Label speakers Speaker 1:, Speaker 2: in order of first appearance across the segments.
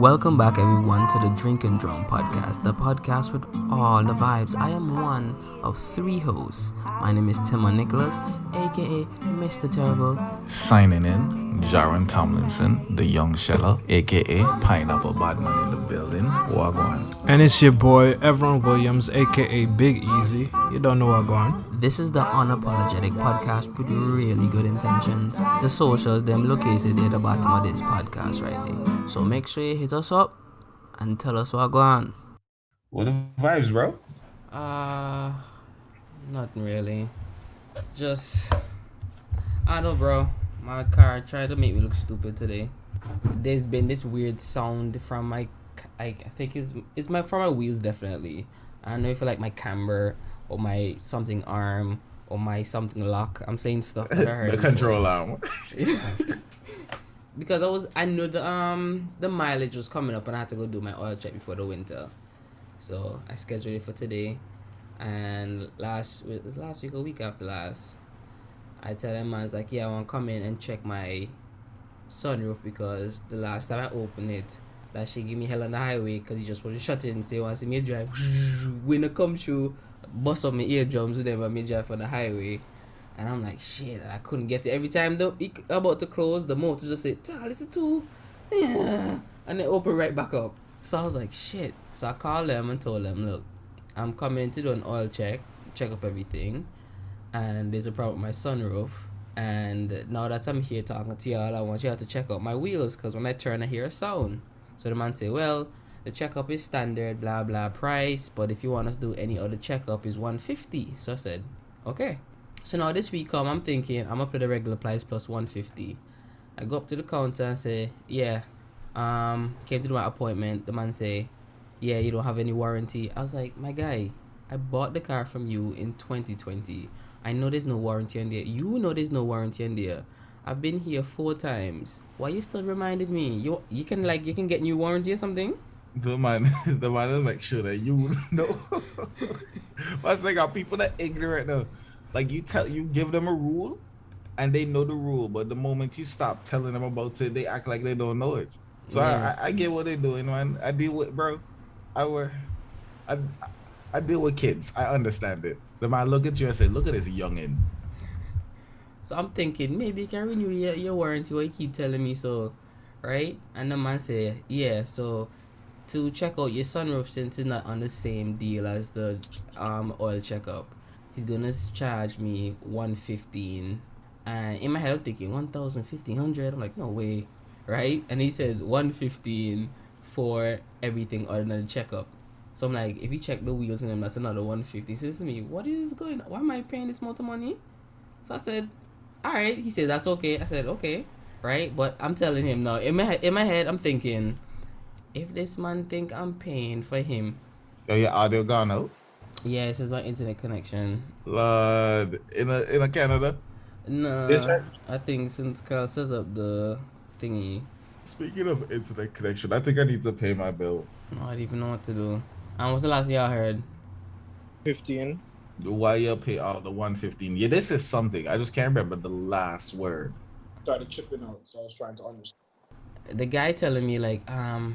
Speaker 1: Welcome back, everyone, to the Drink and Drum podcast, the podcast with all the vibes. I am one of three hosts. My name is Timon Nicholas, aka Mr. Terrible.
Speaker 2: Signing in, Jaron Tomlinson, the young sheller, aka Pineapple Badman in the building. Wagwan.
Speaker 3: And it's your boy, Everon Williams, aka Big Easy. You don't know Wagwan.
Speaker 1: This is the unapologetic podcast with really good intentions. The socials, them located at the bottom of this podcast right there. So make sure you hit us up and tell us what going on.
Speaker 2: What the vibes, bro?
Speaker 1: Nothing really. Just, I don't know, bro. My car tried to make me look stupid today. There's been this weird sound from my, I think it's my from my wheels definitely. I don't know if it's like my camber or my something arm or my something lock. I'm saying stuff that I heard.
Speaker 2: The control arm.
Speaker 1: Because I knew the mileage was coming up and I had to go do my oil check before the winter. So I scheduled it for today. And last week or week after last, I tell them I was like, yeah, I want to come in and check my sunroof because the last time I opened it, that shit give me hell on the highway because he just want to shut it and say, want to see me drive. When I come through, bust up my eardrums and then when me drive on the highway. And I'm like, shit, I couldn't get it. Every time it about to close, the motor just said, listen to, yeah. And then open right back up. So I was like, shit. So I called them and told them, look, I'm coming in to do an oil check up everything. And there's a problem with my sunroof. And now that I'm here talking to y'all, I want y'all to check out my wheels because when I turn, I hear a sound. So the man say, well, the checkup is standard, blah, blah, price. But if you want us to do any other checkup, is $150. So I said, okay. So now this week I'm thinking, I'm up to the regular price plus $150. I go up to the counter and say, yeah, came to do my appointment. The man say, yeah, you don't have any warranty. I was like, my guy, I bought the car from you in 2020. I know there's no warranty in there. You know there's no warranty in there. I've been here 4 times. Why you still reminded me? You can get new warranty or something?
Speaker 2: The man will make sure that you know. But I got people that ignorant now. Like you give them a rule, and they know the rule. But the moment you stop telling them about it, they act like they don't know it. So yeah. I get what they're doing, man. I deal with I deal with kids. I understand it. The man look at you and say, "Look at this youngin."
Speaker 1: So I'm thinking maybe you can renew your warranty. What you keep telling me so, right? And the man say, yeah. So to check out your sunroof, since it's not on the same deal as the oil checkup, he's gonna charge me $115. And in my head I'm thinking $1,500. I'm like, no way, right? And he says $115 for everything other than the checkup. So I'm like, if you check the wheels in them, that's another $150. He says to me, what is going on? Why am I paying this amount of money? So I said, all right. He said, that's okay. I said, okay, right? But I'm telling him now, in my head I'm thinking, if this man think I'm paying for him.
Speaker 2: Yo, your audio gone out?
Speaker 1: Yeah, it says my internet connection.
Speaker 2: Lord, in a Canada?
Speaker 1: No, I think since Carl set up the thingy.
Speaker 2: Speaking of internet connection, I think I need to pay my bill.
Speaker 1: No, I don't even know what to do. And what's the last y'all heard?
Speaker 3: 15.
Speaker 2: Why you pay all the $115? Yeah, this is something. I just can't remember the last word.
Speaker 4: Started chipping out, so I was trying to understand.
Speaker 1: The guy telling me like I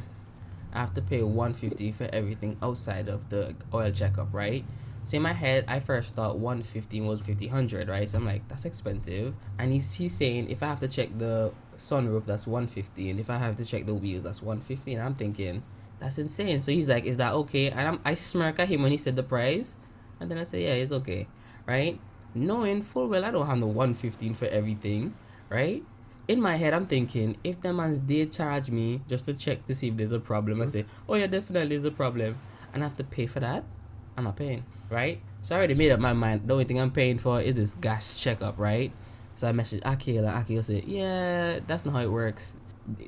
Speaker 1: have to pay $150 for everything outside of the oil checkup, right? So in my head, I first thought $150 was $1,500, right? So I'm like, that's expensive. And he's saying if I have to check the sunroof, that's $150, and if I have to check the wheels, that's $150. And I'm thinking, that's insane. So he's like, is that okay? And I smirk at him when he said the price, and then I say, yeah, it's okay, right? Knowing full well I don't have the $115 for everything, right? In my head, I'm thinking, if the man's did charge me just to check to see if there's a problem, I say, oh yeah, definitely there's a problem, and I have to pay for that, I'm not paying, right? So I already made up my mind. The only thing I'm paying for is this gas checkup, right? So I messaged Akil, and Akil said, yeah, that's not how it works.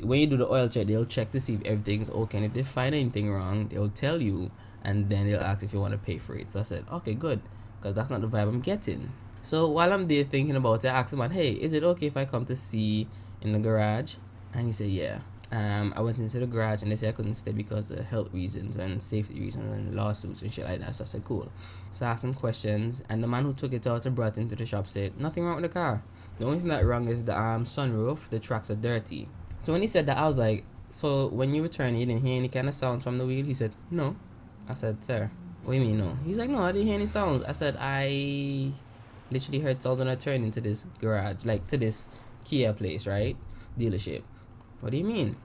Speaker 1: When you do the oil check, they'll check to see if everything's okay, and if they find anything wrong, they'll tell you, and then they'll ask if you want to pay for it. So I said, okay, good, because that's not the vibe I'm getting. So while I'm there thinking about it, I asked him, hey, is it okay if I come to see in the garage? And he said, yeah. I went into the garage and they said I couldn't stay because of health reasons and safety reasons and lawsuits and shit like that. So I said, cool. So I asked him questions, and the man who took it out and brought it into the shop said, nothing wrong with the car. The only thing that's wrong is the sunroof. The tracks are dirty. So when he said that, I was like, so when you were turning, you didn't hear any kind of sound from the wheel? He said, no. I said, sir, what do you mean no? He's like, no, I didn't hear any sounds. I said, I literally heard sounds when I turned into this garage, like to this Kia place, right? Dealership. What do you mean?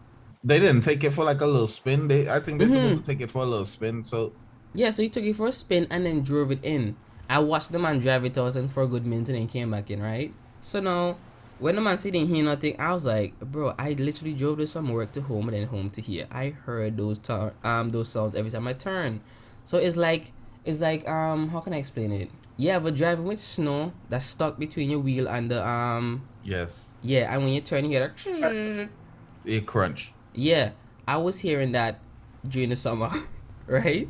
Speaker 2: They didn't take it for like a little spin. I think they're supposed to take it for a little spin. So
Speaker 1: Yeah, so he took it for a spin and then drove it in. I watched the man drive it out and for a good minute and then came back in, right? So now, when the man said he didn't hear nothing, I was like, bro, I literally drove this from work to home and then home to here. I heard those sounds every time I turn. So it's like how can I explain it? Yeah, but driving with snow that's stuck between your wheel and the
Speaker 2: yes,
Speaker 1: yeah, and when you turn, you hear that
Speaker 2: it crunch.
Speaker 1: yeah, I was hearing that during the summer, right?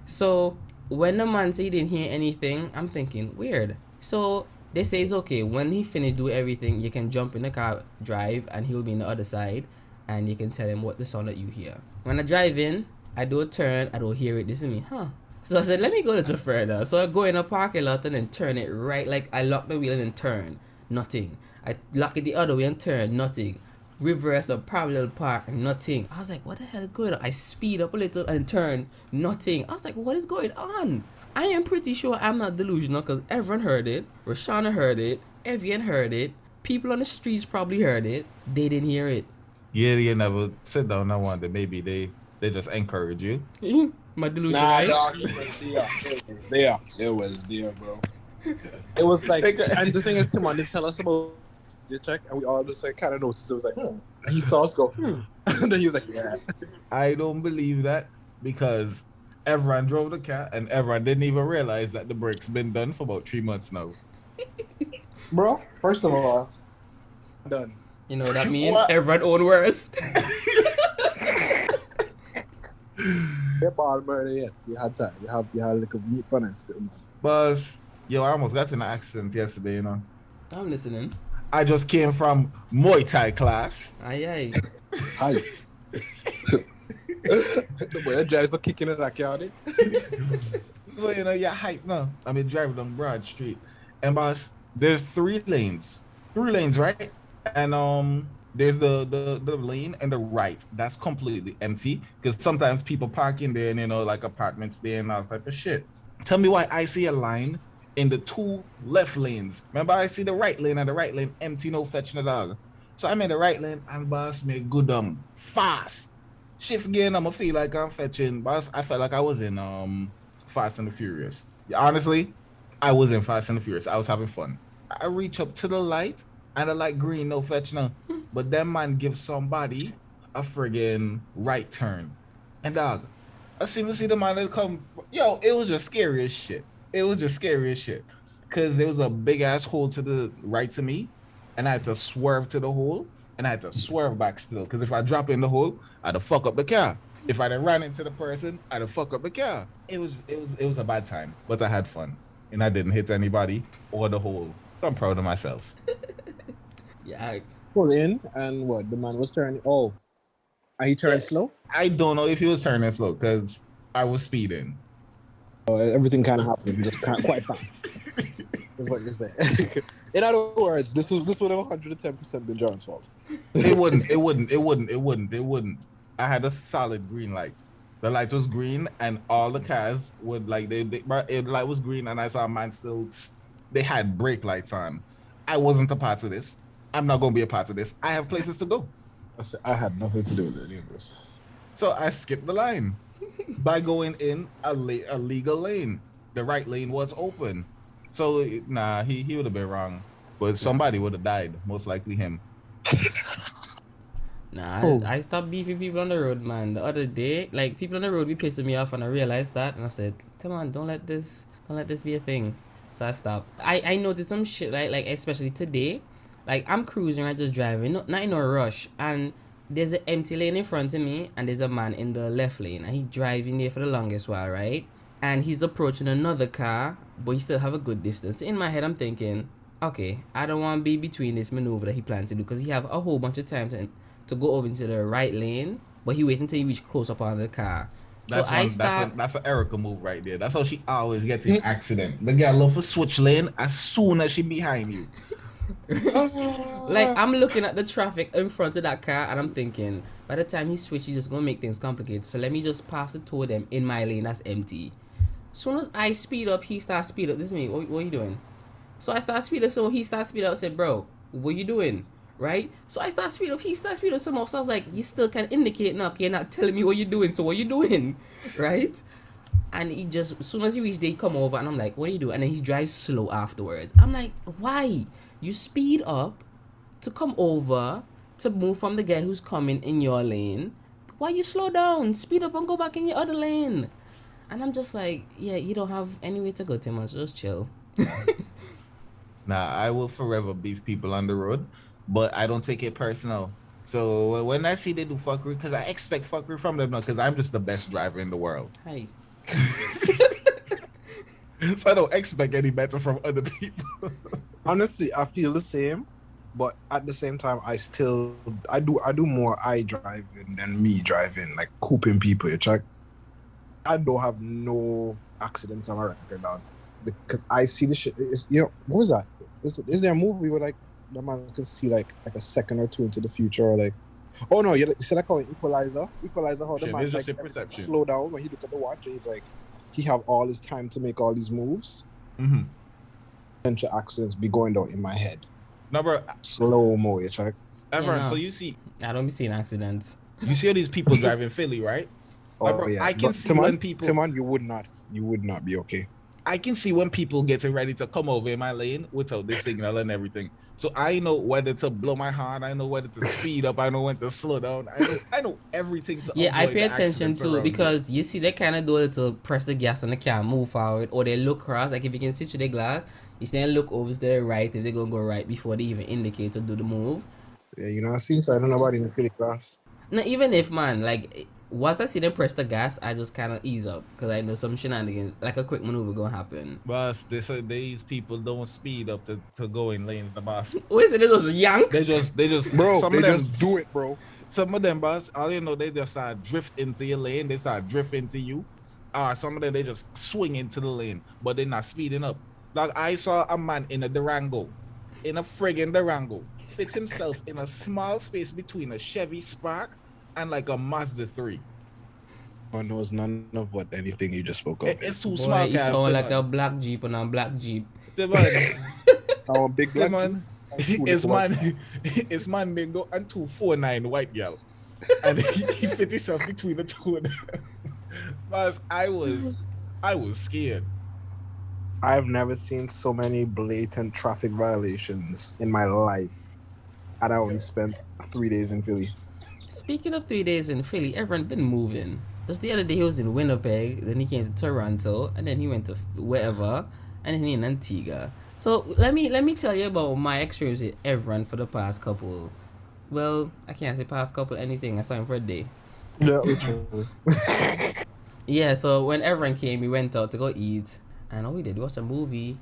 Speaker 1: So when the man said he didn't hear anything, I'm thinking weird. So they say it's okay when he finished doing everything. You can jump in the car, drive, and he'll be in the other side, and you can tell him what the sound that you hear. When I drive in, I do a turn, I don't hear it. This is me, huh? So I said, let me go a little further. So I go in a parking lot and then turn it right, like I lock the wheel and then turn, nothing. I lock it the other way and turn, nothing. Reverse or parallel park, nothing. I was like, what the hell is going on? I speed up a little and turn, nothing. I was like, what is going on? I am pretty sure I'm not delusional because everyone heard it. Roshana heard it. Evian heard it. People on the streets probably heard it. They didn't hear it.
Speaker 2: Yeah, you never sit down and wonder maybe they just encourage you.
Speaker 1: My delusion,
Speaker 4: Nah,
Speaker 1: right?
Speaker 4: dog. Yeah, it was there, bro. It was like, and the thing is, Timon didn't tell us about the check, and we all just like kind of noticed. It was like, And he saw us go, and then he was like, yeah.
Speaker 2: I don't believe that because everyone drove the car and everyone didn't even realize that the brake's been done for about 3 months now.
Speaker 4: Bro, first of all, done.
Speaker 1: You know what that means?
Speaker 2: What?
Speaker 1: Everyone own worse.
Speaker 4: Yeah, ball murder yet. You had time. You had like a meat bun and still, man.
Speaker 2: Buzz, yo, I almost got in an accident yesterday, you know.
Speaker 1: I'm listening.
Speaker 2: I just came from Muay Thai class.
Speaker 1: Aye, aye.
Speaker 4: Hi. The boy drives for kicking in that car.
Speaker 2: So, you know, you're hyped now. I mean, driving on Broad Street. And boss, there's 3 lanes. 3 lanes, right? And there's the lane and the right. That's completely empty. Because sometimes people park in there and, you know, like apartments there and all type of shit. Tell me why I see a line in the 2 left lanes. Remember, I see the right lane and the right lane empty, no fetching the dog. So I'm in the right lane and boss made good fast. Shift gear, I'ma feel like I'm fetching. Boss, I felt like I was in Fast and the Furious. Honestly, I was in Fast and the Furious. I was having fun. I reach up to the light and the light green, no fetch now. But then man give somebody a friggin' right turn. And dog, I seem to see the man that come. Yo, it was just scary as shit. It was just scary as shit. Cause there was a big ass hole to the right to me. And I had to swerve to the hole. And I had to swerve back still. Cause if I drop in the hole, I'd have fuck up the car. If I'd have ran into the person, I'd have fuck up the car. It was a bad time. But I had fun. And I didn't hit anybody or the hole. So I'm proud of myself.
Speaker 1: Yeah.
Speaker 4: Pull in, and what? The man was turning. Oh, and he turned slow?
Speaker 2: I don't know if he was turning slow because I was speeding.
Speaker 4: Oh, everything kind of happened just quite fast. That's what you're saying. In other words, this would have 110% been John's fault.
Speaker 2: It wouldn't. I had a solid green light. The light was green, and all the cars would like the light was green, and I saw a man still. They had brake lights on. I wasn't a part of this. I'm not gonna be a part of this. I have places to go.
Speaker 4: I had nothing to do with any of this.
Speaker 2: So I skipped the line by going in a legal lane. The right lane was open. So nah, he would have been wrong. But somebody would have died, most likely him.
Speaker 1: Nah, I stopped beefing people on the road, man. The other day, like people on the road be pissing me off, and I realized that, and I said, "Come on, don't let this be a thing." So I stopped. I noticed some shit, right? Like especially today, like I'm cruising, right, just driving, not in a rush, and there's an empty lane in front of me, and there's a man in the left lane, and he driving there for the longest while, right? And he's approaching another car, but he still have a good distance. In my head, I'm thinking, okay, I don't want to be between this maneuver that he planned to do, because he have a whole bunch of time to go over into the right lane, but he wait until he reach close up on the car.
Speaker 2: That's
Speaker 1: So
Speaker 2: that's an Erica move right there. That's how she always gets in accident. The girl love to switch lane as soon as she behind you.
Speaker 1: Like, I'm looking at the traffic in front of that car and I'm thinking, by the time he switches, he's just gonna make things complicated. So let me just pass the two of them in my lane that's empty. As soon as I speed up, he starts speed up. This is me. What are you doing? So I start speed up. So he starts speed up. I said, bro, what are you doing? Right? So I start speed up. He starts speed up some more. So I was like, you still can indicate now. You're not telling me what you're doing. So what you doing? Right? And he just, as soon as he reaches there, he come over and I'm like, what do you do? And then he drives slow afterwards. I'm like, why? You speed up to come over to move from the guy who's coming in your lane. Why you slow down? Speed up and go back in your other lane. And I'm just like, yeah, you don't have anywhere to go, Tim. Just chill.
Speaker 2: Nah, I will forever beef people on the road, but I don't take it personal. So when I see they do fuckery, because I expect fuckery from them now, because I'm just the best driver in the world.
Speaker 1: Hi.
Speaker 2: So I don't expect any better from other people.
Speaker 4: Honestly, I feel the same, but at the same time, I do more I driving than me driving, like cooping people. You check. I don't have no accidents on my record now because I see the shit. What was that? Is there a movie where like the man can see like a second or two into the future, or like, oh no, you said I call it Equalizer. Equalizer, how the man like
Speaker 2: perception.
Speaker 4: Slow down when he look at the watch and he's like, he have all his time to make all these moves.
Speaker 2: Mm-hmm.
Speaker 4: Potential accidents be going down in my head.
Speaker 2: No, bro.
Speaker 4: Slow mo, you check.
Speaker 2: Everyone,
Speaker 1: Yeah, no.
Speaker 2: so you see
Speaker 1: I don't be seeing accidents.
Speaker 2: all these people driving Philly, right?
Speaker 4: Oh
Speaker 2: bro,
Speaker 4: yeah,
Speaker 2: I can
Speaker 4: but
Speaker 2: see when people.
Speaker 4: Timon, you would not be okay.
Speaker 2: I can see when people getting ready to come over in my lane without the signal and everything. So I know whether to blow my horn, I know whether to speed up, I know when to slow down. I know everything to
Speaker 1: Yeah, I
Speaker 2: avoid
Speaker 1: pay
Speaker 2: the
Speaker 1: attention
Speaker 2: accidents
Speaker 1: to it
Speaker 2: around me.
Speaker 1: because you see they kind of do it to press the gas and the car move forward, or they look across. Like if you can see through the glass, you stand look over to the right if they're gonna go right before they even indicate to do the move.
Speaker 4: Yeah, you know, since I don't know about in the Philly class.
Speaker 1: No, even if man, like once I see them press the gas, I just kind of ease up because I know some shenanigans, like a quick maneuver gonna happen.
Speaker 2: But they say these people don't speed up to go in lane the boss.
Speaker 1: Wait, so they just yank?
Speaker 2: They just
Speaker 4: Bro,
Speaker 2: some
Speaker 4: they
Speaker 2: of them
Speaker 4: just do it, bro.
Speaker 2: Some of them, boss, all you know, they just start drift into your lane. They start drift into you. Some of them, they just swing into the lane, but they're not speeding up. Like, I saw a man in a Durango, in a friggin' Durango, fit himself in a small space between a Chevy Spark and like a Mazda 3.
Speaker 4: One knows none of what anything you just spoke of.
Speaker 2: It's too
Speaker 1: Boy,
Speaker 2: small,
Speaker 1: you
Speaker 2: cars.
Speaker 1: sound like a black Jeep and a black Jeep.
Speaker 4: Our big black
Speaker 2: man. It's man Mingo and 249 white girl. And he fit himself between the two of them. But I was scared.
Speaker 4: I've never seen so many blatant traffic violations in my life. And I only spent 3 days in Philly.
Speaker 1: Speaking of 3 days in Philly, everyone been moving. Just the other day he was in Winnipeg, then he came to Toronto, and then he went to wherever, and then he in Antigua. So let me tell you about my experience with everyone for the past couple. Well, I can't say past couple anything. I saw him for a day.
Speaker 4: Yeah, literally.
Speaker 1: Yeah, so when everyone came, we went out to go eat, and all we did, we watched a movie,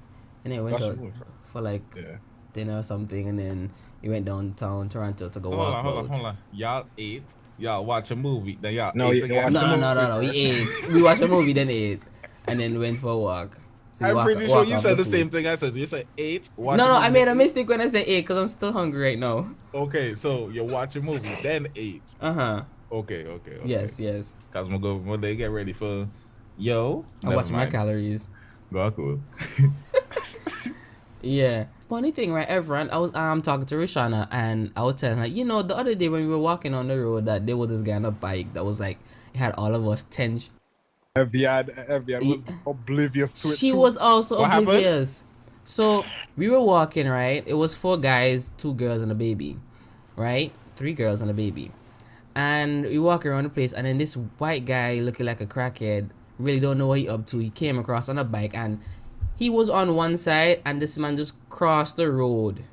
Speaker 1: and then we went
Speaker 4: Watch a
Speaker 1: out
Speaker 4: movie.
Speaker 1: for like
Speaker 4: Yeah.
Speaker 1: dinner or something, and then we went downtown Toronto to go walk
Speaker 2: Hold on. Y'all ate. Y'all watch a movie. Then y'all
Speaker 4: No,
Speaker 2: ate
Speaker 4: you
Speaker 2: again.
Speaker 4: watch
Speaker 1: No. We ate. We watched a movie, then ate, and then went for a walk. So we
Speaker 2: I'm
Speaker 1: walk-
Speaker 2: pretty
Speaker 1: walk
Speaker 2: sure you
Speaker 1: off
Speaker 2: said the
Speaker 1: food.
Speaker 2: same thing I said. You said ate. Watch
Speaker 1: No,
Speaker 2: a
Speaker 1: I
Speaker 2: movie.
Speaker 1: made a mistake when I said 8 because I'm still hungry right now.
Speaker 2: Okay, so you watch a movie, then ate. Okay.
Speaker 1: Yes.
Speaker 2: Cause I'm gonna go when they get ready for yo.
Speaker 1: I watch my calories.
Speaker 2: Go cool.
Speaker 1: Yeah. Funny thing, right, everyone? I was talking to Rishana and I was telling her, you know, the other day when we were walking on the road, that there was this guy on a bike that was like, he had all of us tension.
Speaker 4: Evian was oblivious to it.
Speaker 1: She
Speaker 4: too.
Speaker 1: was also
Speaker 2: What happened?
Speaker 1: oblivious. So we were walking, right? It was 4 guys, 2 girls, and a baby, right? 3 girls and a baby. And we walk around the place, and then this white guy looking like a crackhead, really don't know what he up to. He came across on a bike, and he was on one side, and this man just crossed the road,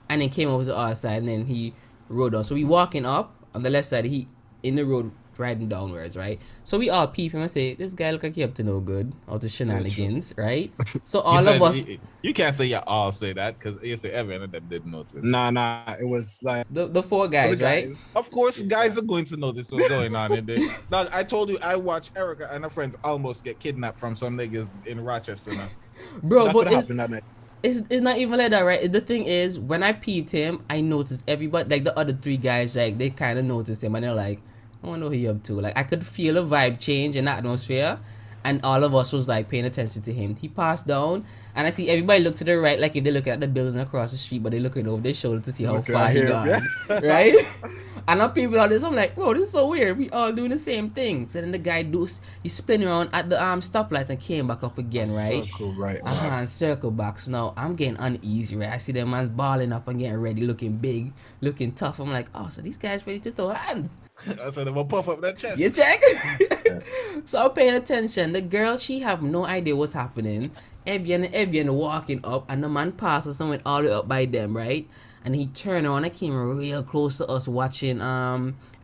Speaker 1: and then came over to our side, and then he rode on. So we walking up on the left side, he in the road riding downwards, right? So we all peep him and say, this guy look like he up to no good, or to shenanigans, right? So all of us,
Speaker 2: You can't say you all say that because you say everyone of them didn't notice.
Speaker 4: Nah, it was like
Speaker 1: the 4 guys,
Speaker 4: other
Speaker 1: right?
Speaker 4: guys.
Speaker 2: Of course, guys are going to notice what's going on in there. Now, I told you I watched Erica and her friends almost get kidnapped from some niggas in Rochester. Now.
Speaker 1: Bro,
Speaker 4: That
Speaker 1: but
Speaker 4: could happen that night.
Speaker 1: It's not even like that, right? The thing is, when I peeped him, I noticed everybody, like the other three guys, like they kind of noticed him, and they're like, I wonder what he up to. Like I could feel a vibe change in the atmosphere, and all of us was like paying attention to him. He passed down, and I see everybody look to the right, like if they look at the building across the street, but they looking over their shoulder to see how
Speaker 4: Look
Speaker 1: far
Speaker 4: at
Speaker 1: he
Speaker 4: him,
Speaker 1: gone,
Speaker 4: yeah.
Speaker 1: right? And I'm people on this. I'm like, whoa, this is so weird. We all doing the same thing. So then the guy he spin around at the stoplight and came back up again, right?
Speaker 4: Circle, right.
Speaker 1: And circle back. So now I'm getting uneasy, right? I see them man's balling up and getting ready, looking big, looking tough. I'm like, oh, so these guys ready to throw hands.
Speaker 2: I said, I'm gonna puff up that chest.
Speaker 1: You check? So I'm paying attention. The girl, she have no idea what's happening. Evian walking up, and the man passes someone all the way up by them, right? And he turned around and came real close to us watching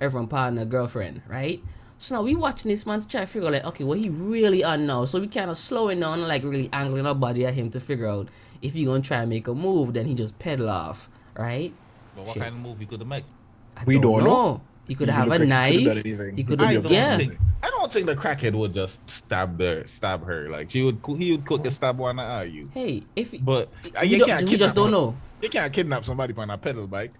Speaker 1: everyone partner girlfriend, right? So now we watching this man to try to figure out like, okay, what he really on now. So we kind of slowing down and like really angling our body at him to figure out if he gonna try and make a move, then he just pedal off, right?
Speaker 2: But what kind of move he could have made?
Speaker 1: We don't know. He could have a knife. He could have, yeah.
Speaker 2: I don't think the crackhead would just stab her. Like he would cook a stab one at you.
Speaker 1: Hey,
Speaker 2: But
Speaker 1: we just don't know.
Speaker 2: You can't kidnap somebody on a pedal bike.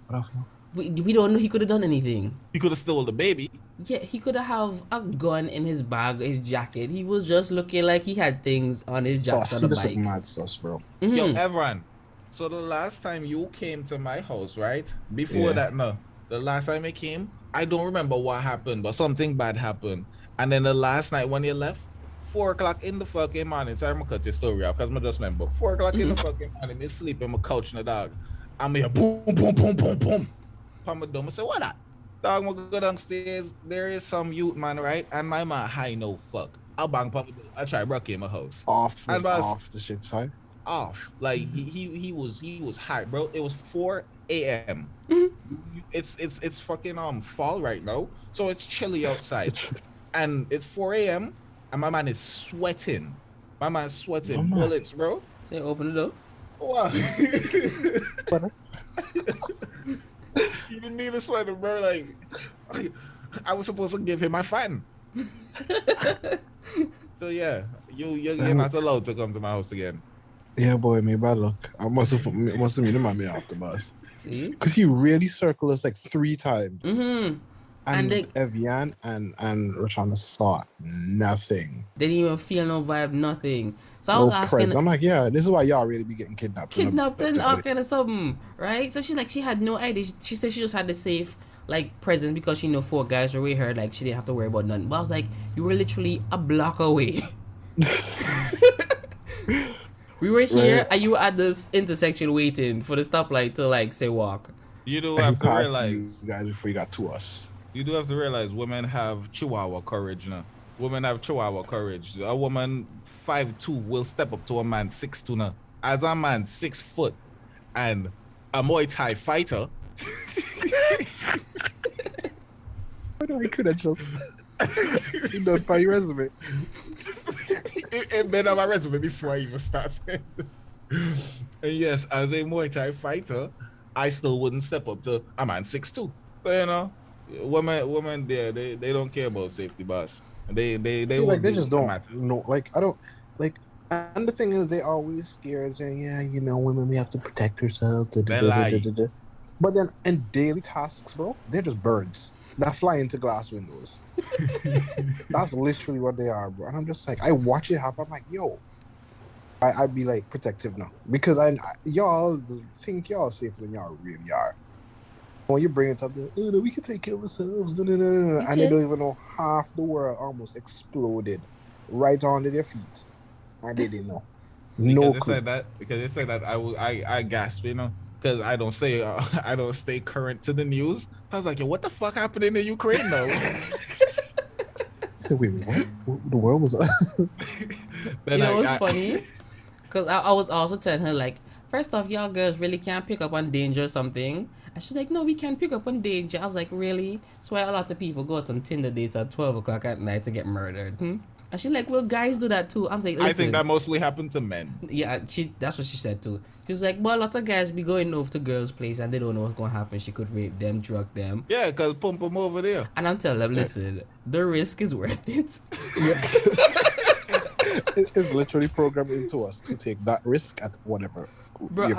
Speaker 1: We don't know he could have done anything.
Speaker 2: He could have stolen the baby.
Speaker 1: Yeah, he could have a gun in his bag, his jacket. He was just looking like he had things on his jacket on the bike.
Speaker 4: Mad sauce, bro.
Speaker 1: Mm-hmm.
Speaker 2: Yo, everyone. So the last time you came to my house, right? Before that, no. The last time I came, I don't remember what happened, but something bad happened. And then the last night when you left, 4 o'clock in the fucking morning. Sorry, I'm gonna cut your story off because I just remember. 4 o'clock in the fucking morning, me sleep in my couch in the dog. I'm here, boom, boom, boom, boom, boom. Put my dome. I say, what that? Dog, I'm gonna go downstairs. There is some youth man, right? And my man high no fuck. I'll bang pop. I try break in my house.
Speaker 4: Off the shit side.
Speaker 2: Off. Like he was high, bro. It was 4 a.m. It's fucking fall right now, so it's chilly outside, and it's 4 a.m. and my man is sweating. My man's sweating bullets, bro.
Speaker 1: Say, open the door.
Speaker 2: Wow. You didn't need a sweater, bro. Like I was supposed to give him my fan. So yeah, you're not allowed to come to my house again.
Speaker 4: Yeah, boy, me bad luck. I must have made him off the bus.
Speaker 1: See?
Speaker 4: Because he really circled us like 3 times.
Speaker 1: Mm-hmm.
Speaker 4: And Evian and Roshana saw nothing.
Speaker 1: They didn't even feel no vibe, nothing. So I was asking.
Speaker 4: I'm like, yeah, this is why y'all really be getting kidnapped.
Speaker 1: And all kind of something, right? So she's like, she had no idea. She said she just had the safe like presence because she knew 4 guys were with her. Like she didn't have to worry about nothing. But I was like, you were literally a block away. We were here and you were at this intersection waiting for the stoplight to like say walk.
Speaker 2: You do have to realize,
Speaker 4: you guys, before you got to us.
Speaker 2: You do have to realize women have Chihuahua courage now. Women have Chihuahua courage. A woman 5'2" will step up to a man 6'2" now. As a man 6 foot and a Muay Thai fighter.
Speaker 4: I know he credentials. He not by your resume.
Speaker 2: It been on my resume before I even started. And yes, as a Muay Thai fighter, I still wouldn't step up to a man 6'2". So, you know, women there, they don't care about safety, boss. They
Speaker 4: like they just don't know. Like I don't like. And the thing is, they always scared saying, "Yeah, you know, women, we have to protect ourselves."
Speaker 2: They lie.
Speaker 4: But then in daily tasks, bro, they're just birds that fly into glass windows. That's literally what they are, bro. And I'm just like, I watch it happen. I'm like, yo, I'd be like protective now because y'all think y'all safer than y'all really are. When you bring it up, oh no, we can take care of ourselves. No. And they don't even know half the world almost exploded right under their feet, and they didn't know.
Speaker 2: Because they said that I gasped, you know, because I don't stay current to the news. I was like, yo, what the fuck happened in the Ukraine though?
Speaker 4: So wait, what? The world was.
Speaker 1: You know what's funny? Because I was also telling her like, first off, y'all girls really can't pick up on danger or something. And she's like, no, we can't pick up on danger. I was like, really? That's why a lot of people go out on Tinder dates at 12 o'clock at night to get murdered. And she's like, well, guys do that too. I'm like, listen.
Speaker 2: I think that mostly happened to men.
Speaker 1: Yeah, that's what she said too. She was like, well, a lot of guys be going over to girls' place and they don't know what's going to happen. She could rape them, drug them.
Speaker 2: Yeah, because pump them over there.
Speaker 1: And I'm telling them, listen, the risk is worth it.
Speaker 4: It's literally programmed into us to take that risk at whatever
Speaker 1: Bro,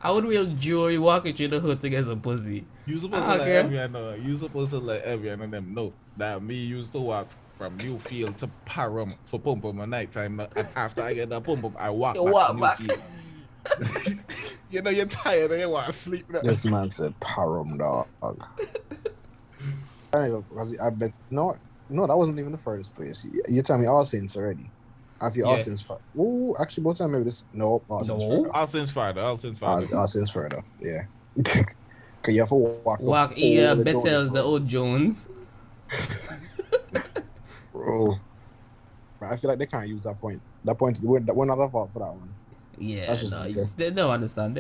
Speaker 1: I would wear jewelry walking through the hood to get some pussy.
Speaker 2: You supposed to let everyone know. You supposed to let everyone of them know that me used to walk from Newfield to Param for pum pum at night time. And after I get that pum pum, I walk back to Newfield. You know you're tired and you want to sleep now.
Speaker 4: This man said Param, dog. I bet no, that wasn't even the furthest place. You tell me All Saints already. After All Saints far. Oh, actually, both times maybe this. No, All Saints further. All Saints further. Yeah. Cause you have to walk.
Speaker 1: Yeah, Bethel's the old Jones.
Speaker 4: Bro, I feel like they can't use that point. That point, we're not at fault for that one.
Speaker 1: Yeah, no, they don't understand.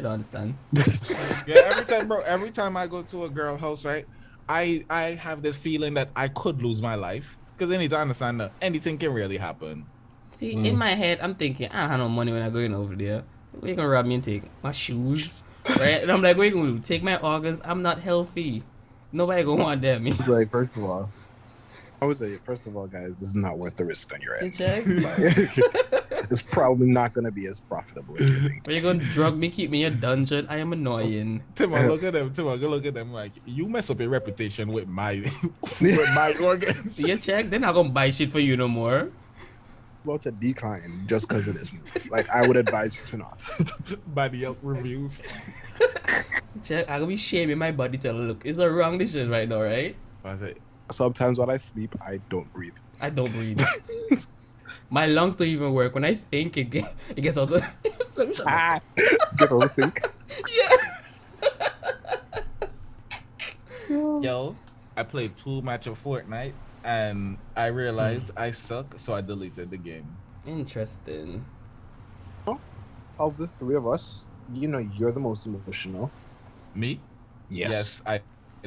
Speaker 2: Yeah, every time I go to a girl house, right, I have this feeling that I could lose my life because they need to understand that anything can really happen.
Speaker 1: See, in my head, I'm thinking, I don't have no money when I go in over there. Where you gonna rob me and take my shoes? Right? And I'm like, what you gonna do? Take my organs? I'm not healthy. Nobody gonna want them.
Speaker 4: It's like, first of all, I would say, guys, this is not worth the risk on your end. It's probably not gonna be as profitable as you think.
Speaker 1: Are you gonna drug me, keep me in a dungeon? I am annoying.
Speaker 2: Timon, look at them. Like, you mess up your reputation with my organs.
Speaker 1: You check? They're not gonna buy shit for you no more.
Speaker 4: About to decline just because of this move. Like, I would advise you to not.
Speaker 2: By the Yelp reviews.
Speaker 1: Check, I'm gonna be shaming my body to look. It's a wrong decision right now, right?
Speaker 4: Sometimes when I sleep, I don't breathe.
Speaker 1: My lungs don't even work. When I think, it gets out the... Let me shut up.
Speaker 4: Get out the sink.
Speaker 1: Yeah.
Speaker 2: Yo, I played 2 matches of Fortnite. And I realized I suck, so I deleted the game.
Speaker 1: Interesting.
Speaker 4: Of the three of us, you're the most emotional.
Speaker 2: Me? Yes, I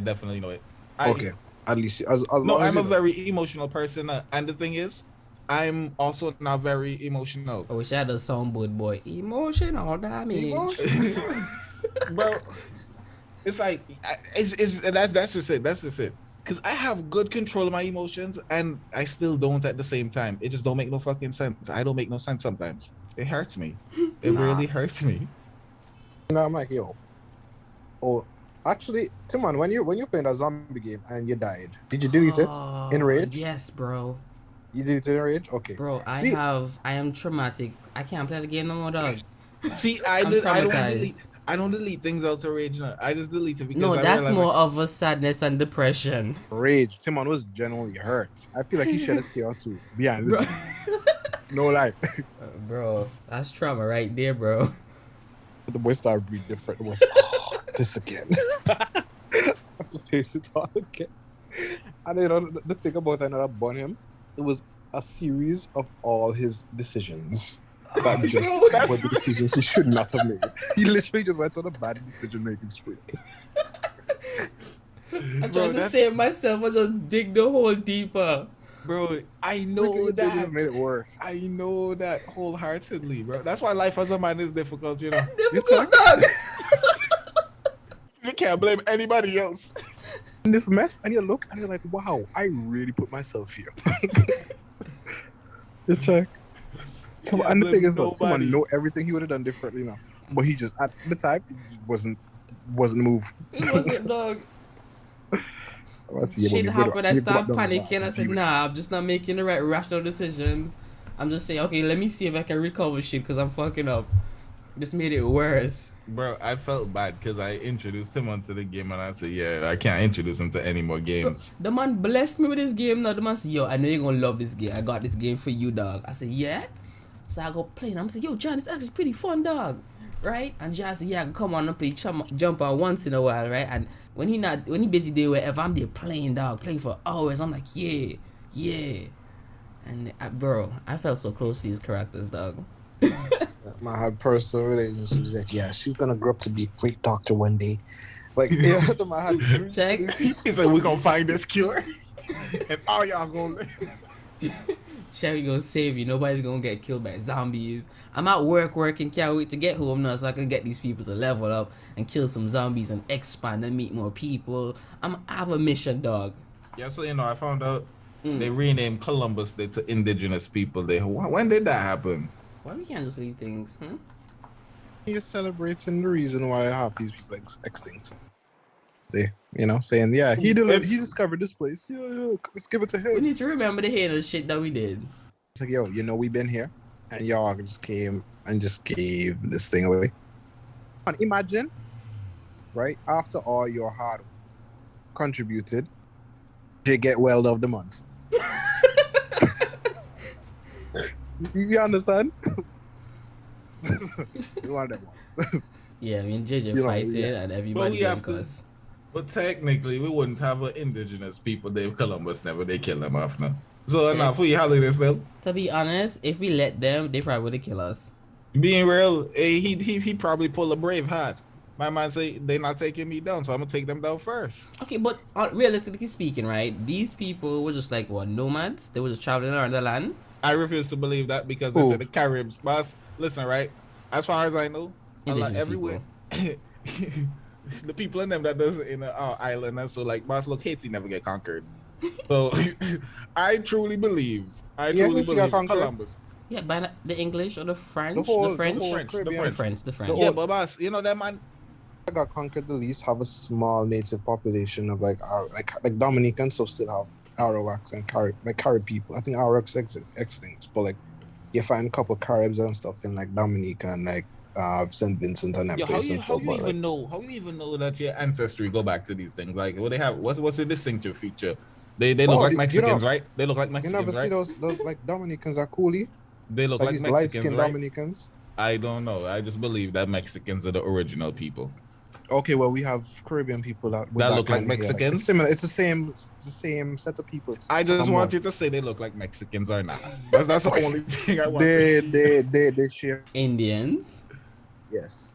Speaker 2: definitely know it.
Speaker 4: Okay, at least
Speaker 2: I'm a very emotional person, and the thing is, I'm also not very emotional.
Speaker 1: I wish I had a soundboard, boy. Emotional damage.
Speaker 2: Bro, it's like that's just it. That's just it. Because I have good control of my emotions, and I still don't at the same time. It just don't make no fucking sense. I don't make no sense sometimes. It hurts me. It really hurts me.
Speaker 4: I'm like, yo. Oh, actually, Timon, when you're playing that zombie game and you died, did you delete it in Rage?
Speaker 1: Yes, bro.
Speaker 4: You deleted it in Rage? Okay.
Speaker 1: Bro, I am traumatic. I can't play the game no more, dog.
Speaker 2: See, I don't delete things out of Rage. No. I just delete it because
Speaker 1: that's more of a sadness and depression.
Speaker 4: Rage. Timon was genuinely hurt. I feel like he shed a tear too. Be honest. No lie.
Speaker 1: Bro, that's trauma right there, bro.
Speaker 4: The boy started breathing different. It was this again. I have to face it all again. And the thing about I know that burned him, it was a series of all his decisions. That were the decisions he should not have made. He literally just went on a bad decision-making spree.
Speaker 1: I'm trying to save myself and just dig the hole deeper.
Speaker 2: Bro, I know that.
Speaker 4: Just made it worse.
Speaker 2: I know that wholeheartedly, bro. That's why life as a man is difficult, you know.
Speaker 1: Difficult, dog.
Speaker 2: You can't blame anybody else.
Speaker 4: In this mess, and you look, and you're like, wow, I really put myself here. Just check. And the thing is, someone know everything he would have done differently now, but he just at the time it wasn't the move.
Speaker 1: It wasn't, dog. Shit happened. I started panicking. I said, nah, I'm just not making the right rational decisions. I'm just saying, okay, let me see if I can recover shit because I'm fucking up. Just made it worse.
Speaker 2: Bro, I felt bad because I introduced him onto the game and I said, yeah, I can't introduce him to any more games.
Speaker 1: Bro, the man blessed me with this game now. The man said, yo, I know you're gonna love this game. I got this game for you, dog. I said, yeah? So I go play and I'm saying, yo, John, it's actually pretty fun, dog. Right? And John said, yeah, I can come on and play jump on once in a while, right? And when he busy there wherever, I'm there playing, dog, playing for hours. I'm like, yeah. And bro, I felt so close to these characters, dog.
Speaker 4: I had personal relationships. Like, yeah, she's gonna grow up to be a great doctor one day. Like, yeah, had
Speaker 1: check.
Speaker 2: He said, we're gonna find this cure. And all y'all gonna live.
Speaker 1: Sherry gonna save you. Nobody's gonna get killed by zombies. I'm at working, can't wait to get home now so I can get these people to level up and kill some zombies and expand and meet more people. I have a mission, dog.
Speaker 2: Yeah, so I found out they renamed Columbus Day to Indigenous People Day. When did that happen?
Speaker 1: Why we can't just leave things?
Speaker 4: He's celebrating the reason why half these people extinct. They, saying, yeah, he discovered this place. Yeah, let's give it to
Speaker 1: We
Speaker 4: him.
Speaker 1: need to remember the heinous shit that we did.
Speaker 4: It's like, yo, we've been here, and y'all just came and just gave this thing away. And imagine, right, after all your hard work contributed, you get Weld of the Month. You understand? You want that one.
Speaker 1: Yeah, me and JJ fighting and everybody
Speaker 2: have
Speaker 1: us.
Speaker 2: But technically, we wouldn't have an indigenous people. Dave Columbus never. They kill them off now. So now for you holiday still.
Speaker 1: To be honest, if we let them, they probably would kill us.
Speaker 2: Being real, he probably pull a brave heart. My man say they not taking me down, so I'm gonna take them down first.
Speaker 1: Okay, but realistically speaking, right? These people were just like what, nomads? They were just traveling around the land.
Speaker 2: I refuse to believe that because they said the Caribs. Boss, listen, right? As far as I know, everywhere. The people in them that does in our island, and so like, boss, look, Haiti never get conquered. So I truly believe Columbus.
Speaker 1: Yeah, by the English or the French,
Speaker 4: The
Speaker 1: French.
Speaker 2: Yeah, but boss, that man.
Speaker 4: Got conquered the least have a small native population of like Dominicans, so still have Arawaks and Carib people. I think Arawaks extinct, but like you find a couple Caribs and stuff in like Dominica and like St. Vincent and that place.
Speaker 2: How you even know that your ancestry go back to these things? Like what they have? What's the distinctive feature? They look like Mexicans, right? They look like Mexicans,
Speaker 4: right? You never see those like Dominicans are coolie.
Speaker 2: They look like Mexicans,
Speaker 4: light-skinned
Speaker 2: right?
Speaker 4: Dominicans.
Speaker 2: I don't know. I just believe that Mexicans are the original people.
Speaker 4: Okay, well we have Caribbean people that
Speaker 2: look like Mexicans.
Speaker 4: Like, it's similar. It's the same set of people.
Speaker 2: I just want you to say they look like Mexicans or not. That's the only thing I want.
Speaker 4: They share
Speaker 1: Indians.
Speaker 4: Yes,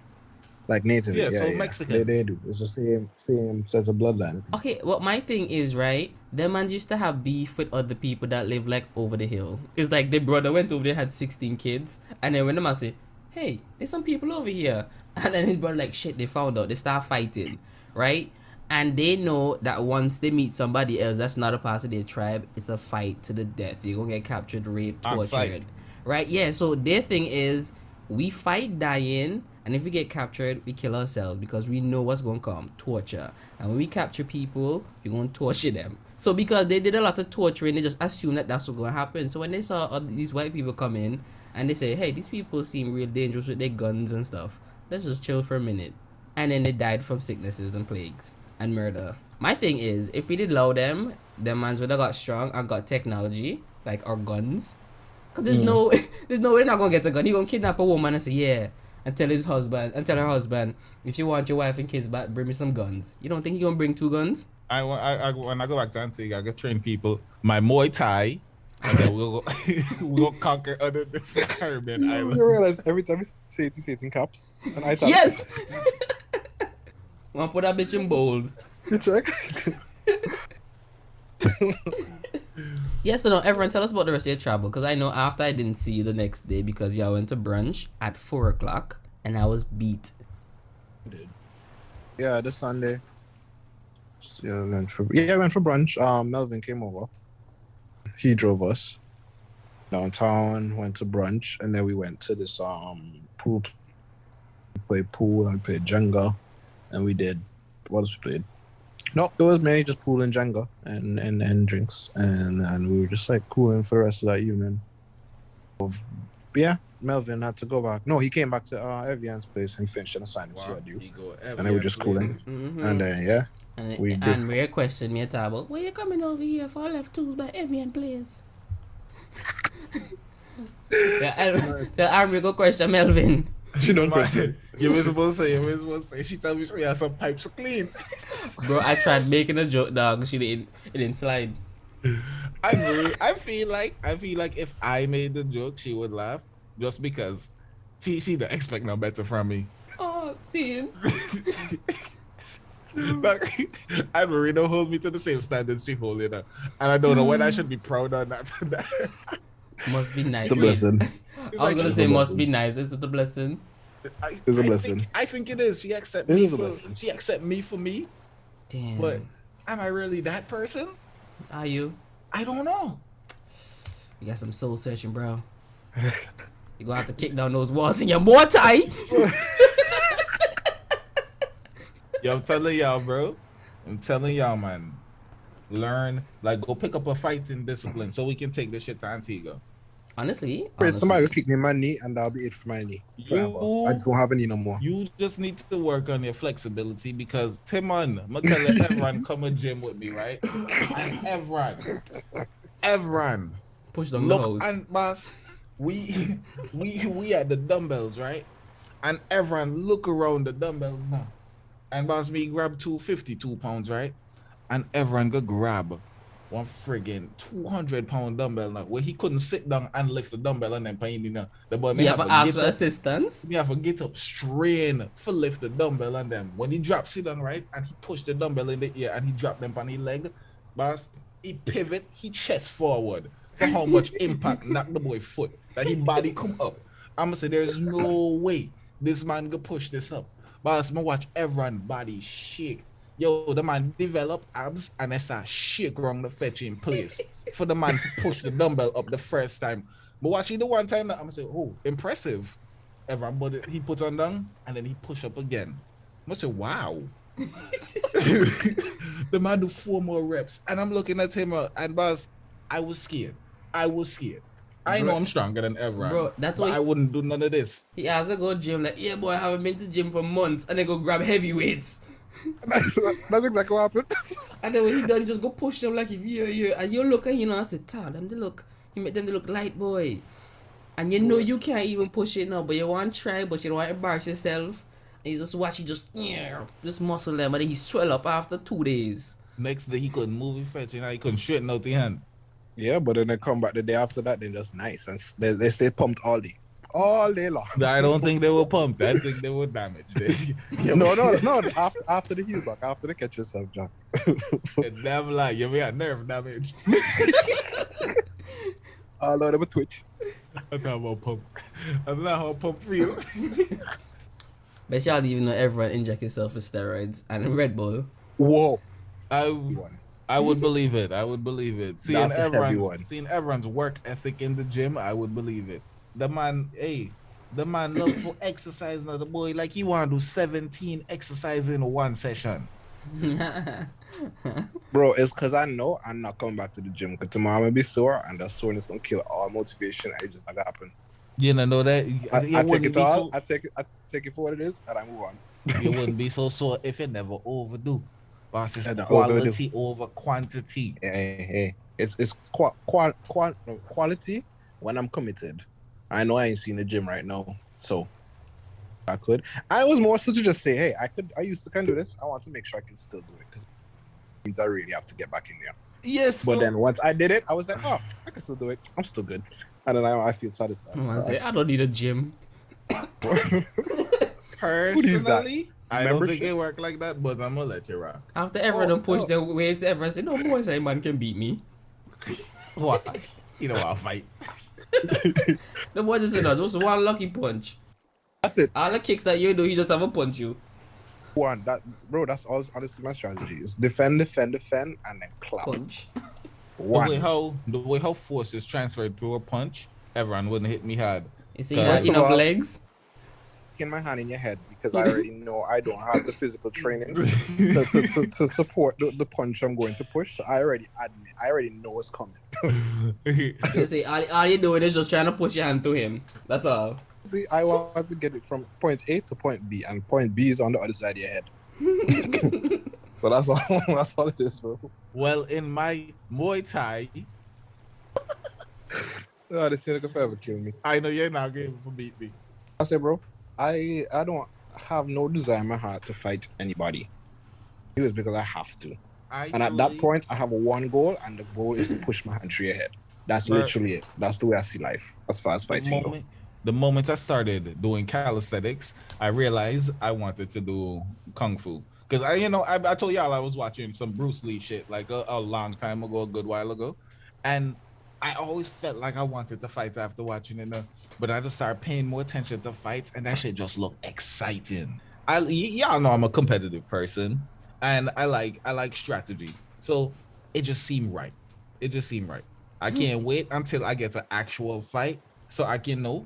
Speaker 4: like native.
Speaker 2: Yeah, so Mexicans.
Speaker 4: They do. It's the same set of bloodline.
Speaker 1: Okay, well my thing is, right, them man used to have beef with other people that live like over the hill. It's like their brother went over there, had 16 kids, and then when the man say, hey, there's some people over here, and then his brother like, shit, they found out, they start fighting, right? And they know that once they meet somebody else that's not a part of their tribe, it's a fight to the death. You're gonna get captured, raped, tortured, right? Yeah, so their thing is, we fight dying, and if we get captured, we kill ourselves because we know what's going to come, torture. And when we capture people, we're going to torture them. So because they did a lot of torturing, they just assume that that's what's going to happen. So when they saw these white people come in, and they say, hey, these people seem real dangerous with their guns and stuff, let's just chill for a minute. And then they died from sicknesses and plagues and murder. My thing is, if we did allow them mans would have got strong and got technology, like our guns. Because there's no way they're not going to get a gun. You're going to kidnap a woman and say, yeah, and tell her husband, if you want your wife and kids back, bring me some guns. You don't think you're going to bring 2 guns?
Speaker 2: When I go back to Antigua, I got train people, my Muay Thai, and then we'll conquer other different Caribbean islands.
Speaker 4: You realize every time you say it in caps, and I thought,
Speaker 1: yes! I'm going to put that bitch in bold.
Speaker 4: You check?
Speaker 1: Yes, so now everyone tell us about the rest of your travel, because I know after I didn't see you the next day because y'all went to brunch at 4 o'clock and I was beat.
Speaker 4: Yeah, this Sunday. Yeah, I went for brunch. Melvin came over. He drove us downtown, went to brunch, and then we went to this pool. We played pool and played Jenga, and we did what else we played? Nope, it was mainly just pool and Jenga and drinks, and we were just like cooling for the rest of that evening. Yeah, Melvin had to go back. No, he came back to Evian's place and he finished an assignment he had due. And then we were just cooling.
Speaker 1: Mm-hmm.
Speaker 4: And then yeah.
Speaker 1: And Rhea questioned me at table, where you coming over here for left tools by Evian place? The army go question Melvin.
Speaker 4: She don't question.
Speaker 2: You were supposed to say. She told me she had some pipes to clean.
Speaker 1: Bro, I tried making a joke, dog. It didn't slide.
Speaker 2: I feel like if I made the joke, she would laugh just because she don't expect no better from me.
Speaker 1: Oh, see.
Speaker 2: Like, I really don't hold me to the same standards she hold it up, and I don't know when I should be proud or not.
Speaker 1: Must be nice.
Speaker 4: It's a blessing.
Speaker 1: I was gonna say must be nice. Is it a blessing?
Speaker 4: It's a blessing.
Speaker 2: I think it is. She accept me for me.
Speaker 1: Damn.
Speaker 2: But am I really that person?
Speaker 1: Are you?
Speaker 2: I don't know.
Speaker 1: You got some soul searching, bro. You gonna have to kick down those walls in your Muay Thai.
Speaker 2: Yo, I'm telling y'all, bro. I'm telling y'all, man. Learn, like, go pick up a fighting discipline so we can take this shit to Antigua.
Speaker 1: Honestly,
Speaker 4: Wait, somebody will kick me in my knee and that'll be it for my knee. Forever. I just won't have a knee no more.
Speaker 2: You just need to work on your flexibility because Timon, I'm gonna tell everyone come a gym with me, right? And everyone
Speaker 1: push them
Speaker 2: look
Speaker 1: the house.
Speaker 2: and boss, we at the dumbbells, right? And everyone look around the dumbbells now. And boss, me grab 252 pounds, right? And everyone go grab one friggin' 200-pound dumbbell now, where he couldn't sit down and lift the dumbbell and then pain, you know. The boy may
Speaker 1: You
Speaker 2: have
Speaker 1: have
Speaker 2: to
Speaker 1: ask
Speaker 2: get
Speaker 1: for
Speaker 2: up.
Speaker 1: assistance.
Speaker 2: We have to get up, strain for lift the dumbbell and them. When he dropped sit down, right, and he pushed the dumbbell in the air and he dropped them on his leg, boss, he pivot, he chest forward for how much impact knocked the boy foot that his body come up. I'ma say there's no way this man could push this up. Boss, me watch everyone body shake. Yo, the man develop abs and it's a shake around the fetch in place for the man to push the dumbbell up the first time. But watching the one time that I'm gonna say, oh, impressive. Everybody he put on down and then he push up again. I'm gonna say, wow. The man do 4 more reps and I'm looking at him and boss, I was scared. I know I'm stronger than everyone.
Speaker 1: Bro, that's why
Speaker 2: I wouldn't do none of this.
Speaker 1: he has to go gym like, yeah boy, I haven't been to gym for months, and then go grab heavy weights.
Speaker 4: That's exactly what happened.
Speaker 1: And then when he done, he just go push them like if you and you look and you know I said, tell them they look, you make them they look light boy. And you know you can't even push it now, but you want to try, but you don't want to embarrass yourself. And you just watch you just muscle them, and then he swell up after 2 days.
Speaker 2: Next day he couldn't move his fetch, he couldn't straighten out the hand.
Speaker 4: Yeah, but then they come back the day after that, they're just nice and they stay pumped all day long.
Speaker 2: I don't think they were pumped. I think they were damaged.
Speaker 4: No. After the heel back, after the catch yourself, John.
Speaker 2: Never like you got nerve damage.
Speaker 4: Oh no, they were twitch.
Speaker 2: I'm not about pump. I'm not how pump feel.
Speaker 1: But y'all even know everyone inject himself with steroids and Red Bull.
Speaker 4: Whoa.
Speaker 2: I would believe it. I would believe it. Seeing
Speaker 4: That's a heavy one.
Speaker 2: everyone's work ethic in the gym, I would believe it. The man look for exercise now. The boy like he want to do 17 exercises in one session.
Speaker 4: Bro, it's because I know I'm not coming back to the gym because tomorrow I'm gonna be sore and that soreness gonna kill all motivation. I just not gonna happen.
Speaker 2: You know that
Speaker 4: I take it all. I take it for what it is and I move on.
Speaker 2: You wouldn't be so sore if it never overdo. But it's
Speaker 4: Yeah,
Speaker 2: quality over quantity.
Speaker 4: Hey. It's quality when I'm committed. I know I ain't seen the gym right now, so I could. I was more so to just say, hey, I used to can do this. I want to make sure I can still do it because it means I really have to get back in there.
Speaker 2: Yes.
Speaker 4: But then once I did it, I was like, oh, I can still do it. I'm still good. And then I feel satisfied.
Speaker 1: I don't need a gym.
Speaker 2: Personally, I don't think
Speaker 4: Membership?
Speaker 2: it work like that, but I'm gonna let you rock.
Speaker 1: After everyone push their weights, everyone say, no boy, say man can beat me.
Speaker 2: What? You know I'll fight.
Speaker 1: The boy just said that was one lucky punch.
Speaker 4: That's it.
Speaker 1: All the kicks that you do, he just have a punch you.
Speaker 4: That's all honestly my strategy is defend, and then clap.
Speaker 1: Punch.
Speaker 2: The way how force is transferred through a punch, everyone wouldn't hit me hard.
Speaker 1: You see, you have enough legs?
Speaker 4: In my hand in your head because I already know I don't have the physical training to support the punch I'm going to push. So I already know what's coming.
Speaker 1: You see, all you're doing is just trying to push your hand to him. That's all.
Speaker 4: I want to get it from point A to point B, and point B is on the other side of your head. So that's all it is, bro.
Speaker 2: Well, in my Muay Thai,
Speaker 4: Oh, this thing could forever kill me.
Speaker 2: I know you're not going to beat me.
Speaker 4: I say, bro, I don't have no desire in my heart to fight anybody. It was because I have to. And at that point, I have one goal, and the goal is to push my hand through your head. That's literally it. That's the way I see life as far as fighting goes.
Speaker 2: The moment I started doing calisthenics, I realized I wanted to do kung fu. Because I told y'all I was watching some Bruce Lee shit like a long time ago, a good while ago. And I always felt like I wanted to fight after watching it. But I just started paying more attention to fights, and that shit just looked exciting. Y'all know I'm a competitive person, and I like strategy. So it just seemed right. I can't wait until I get an actual fight so I can know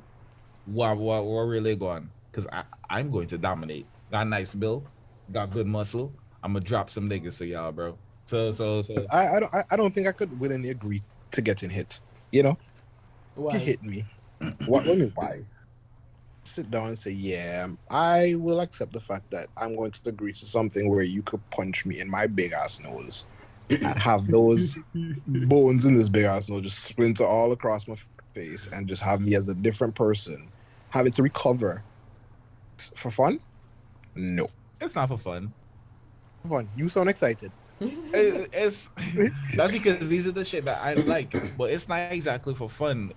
Speaker 2: what we're really going. Because I'm going to dominate. Got a nice build. got good muscle. I'm gonna drop some niggas for y'all, bro. So.
Speaker 4: I don't think I could willingly agree to getting hit. You know, you
Speaker 1: Why?
Speaker 4: hit me. What? I mean, why? Sit down and say, yeah, I will accept the fact that I'm going to agree to something where you could punch me in my big ass nose and have those bones in this big ass nose just splinter all across my face and just have me as a different person, having to recover for fun? No.
Speaker 2: It's not for fun.
Speaker 4: Fun. You sound excited.
Speaker 2: It's that's because these are the shit that I like, but it's not exactly for fun.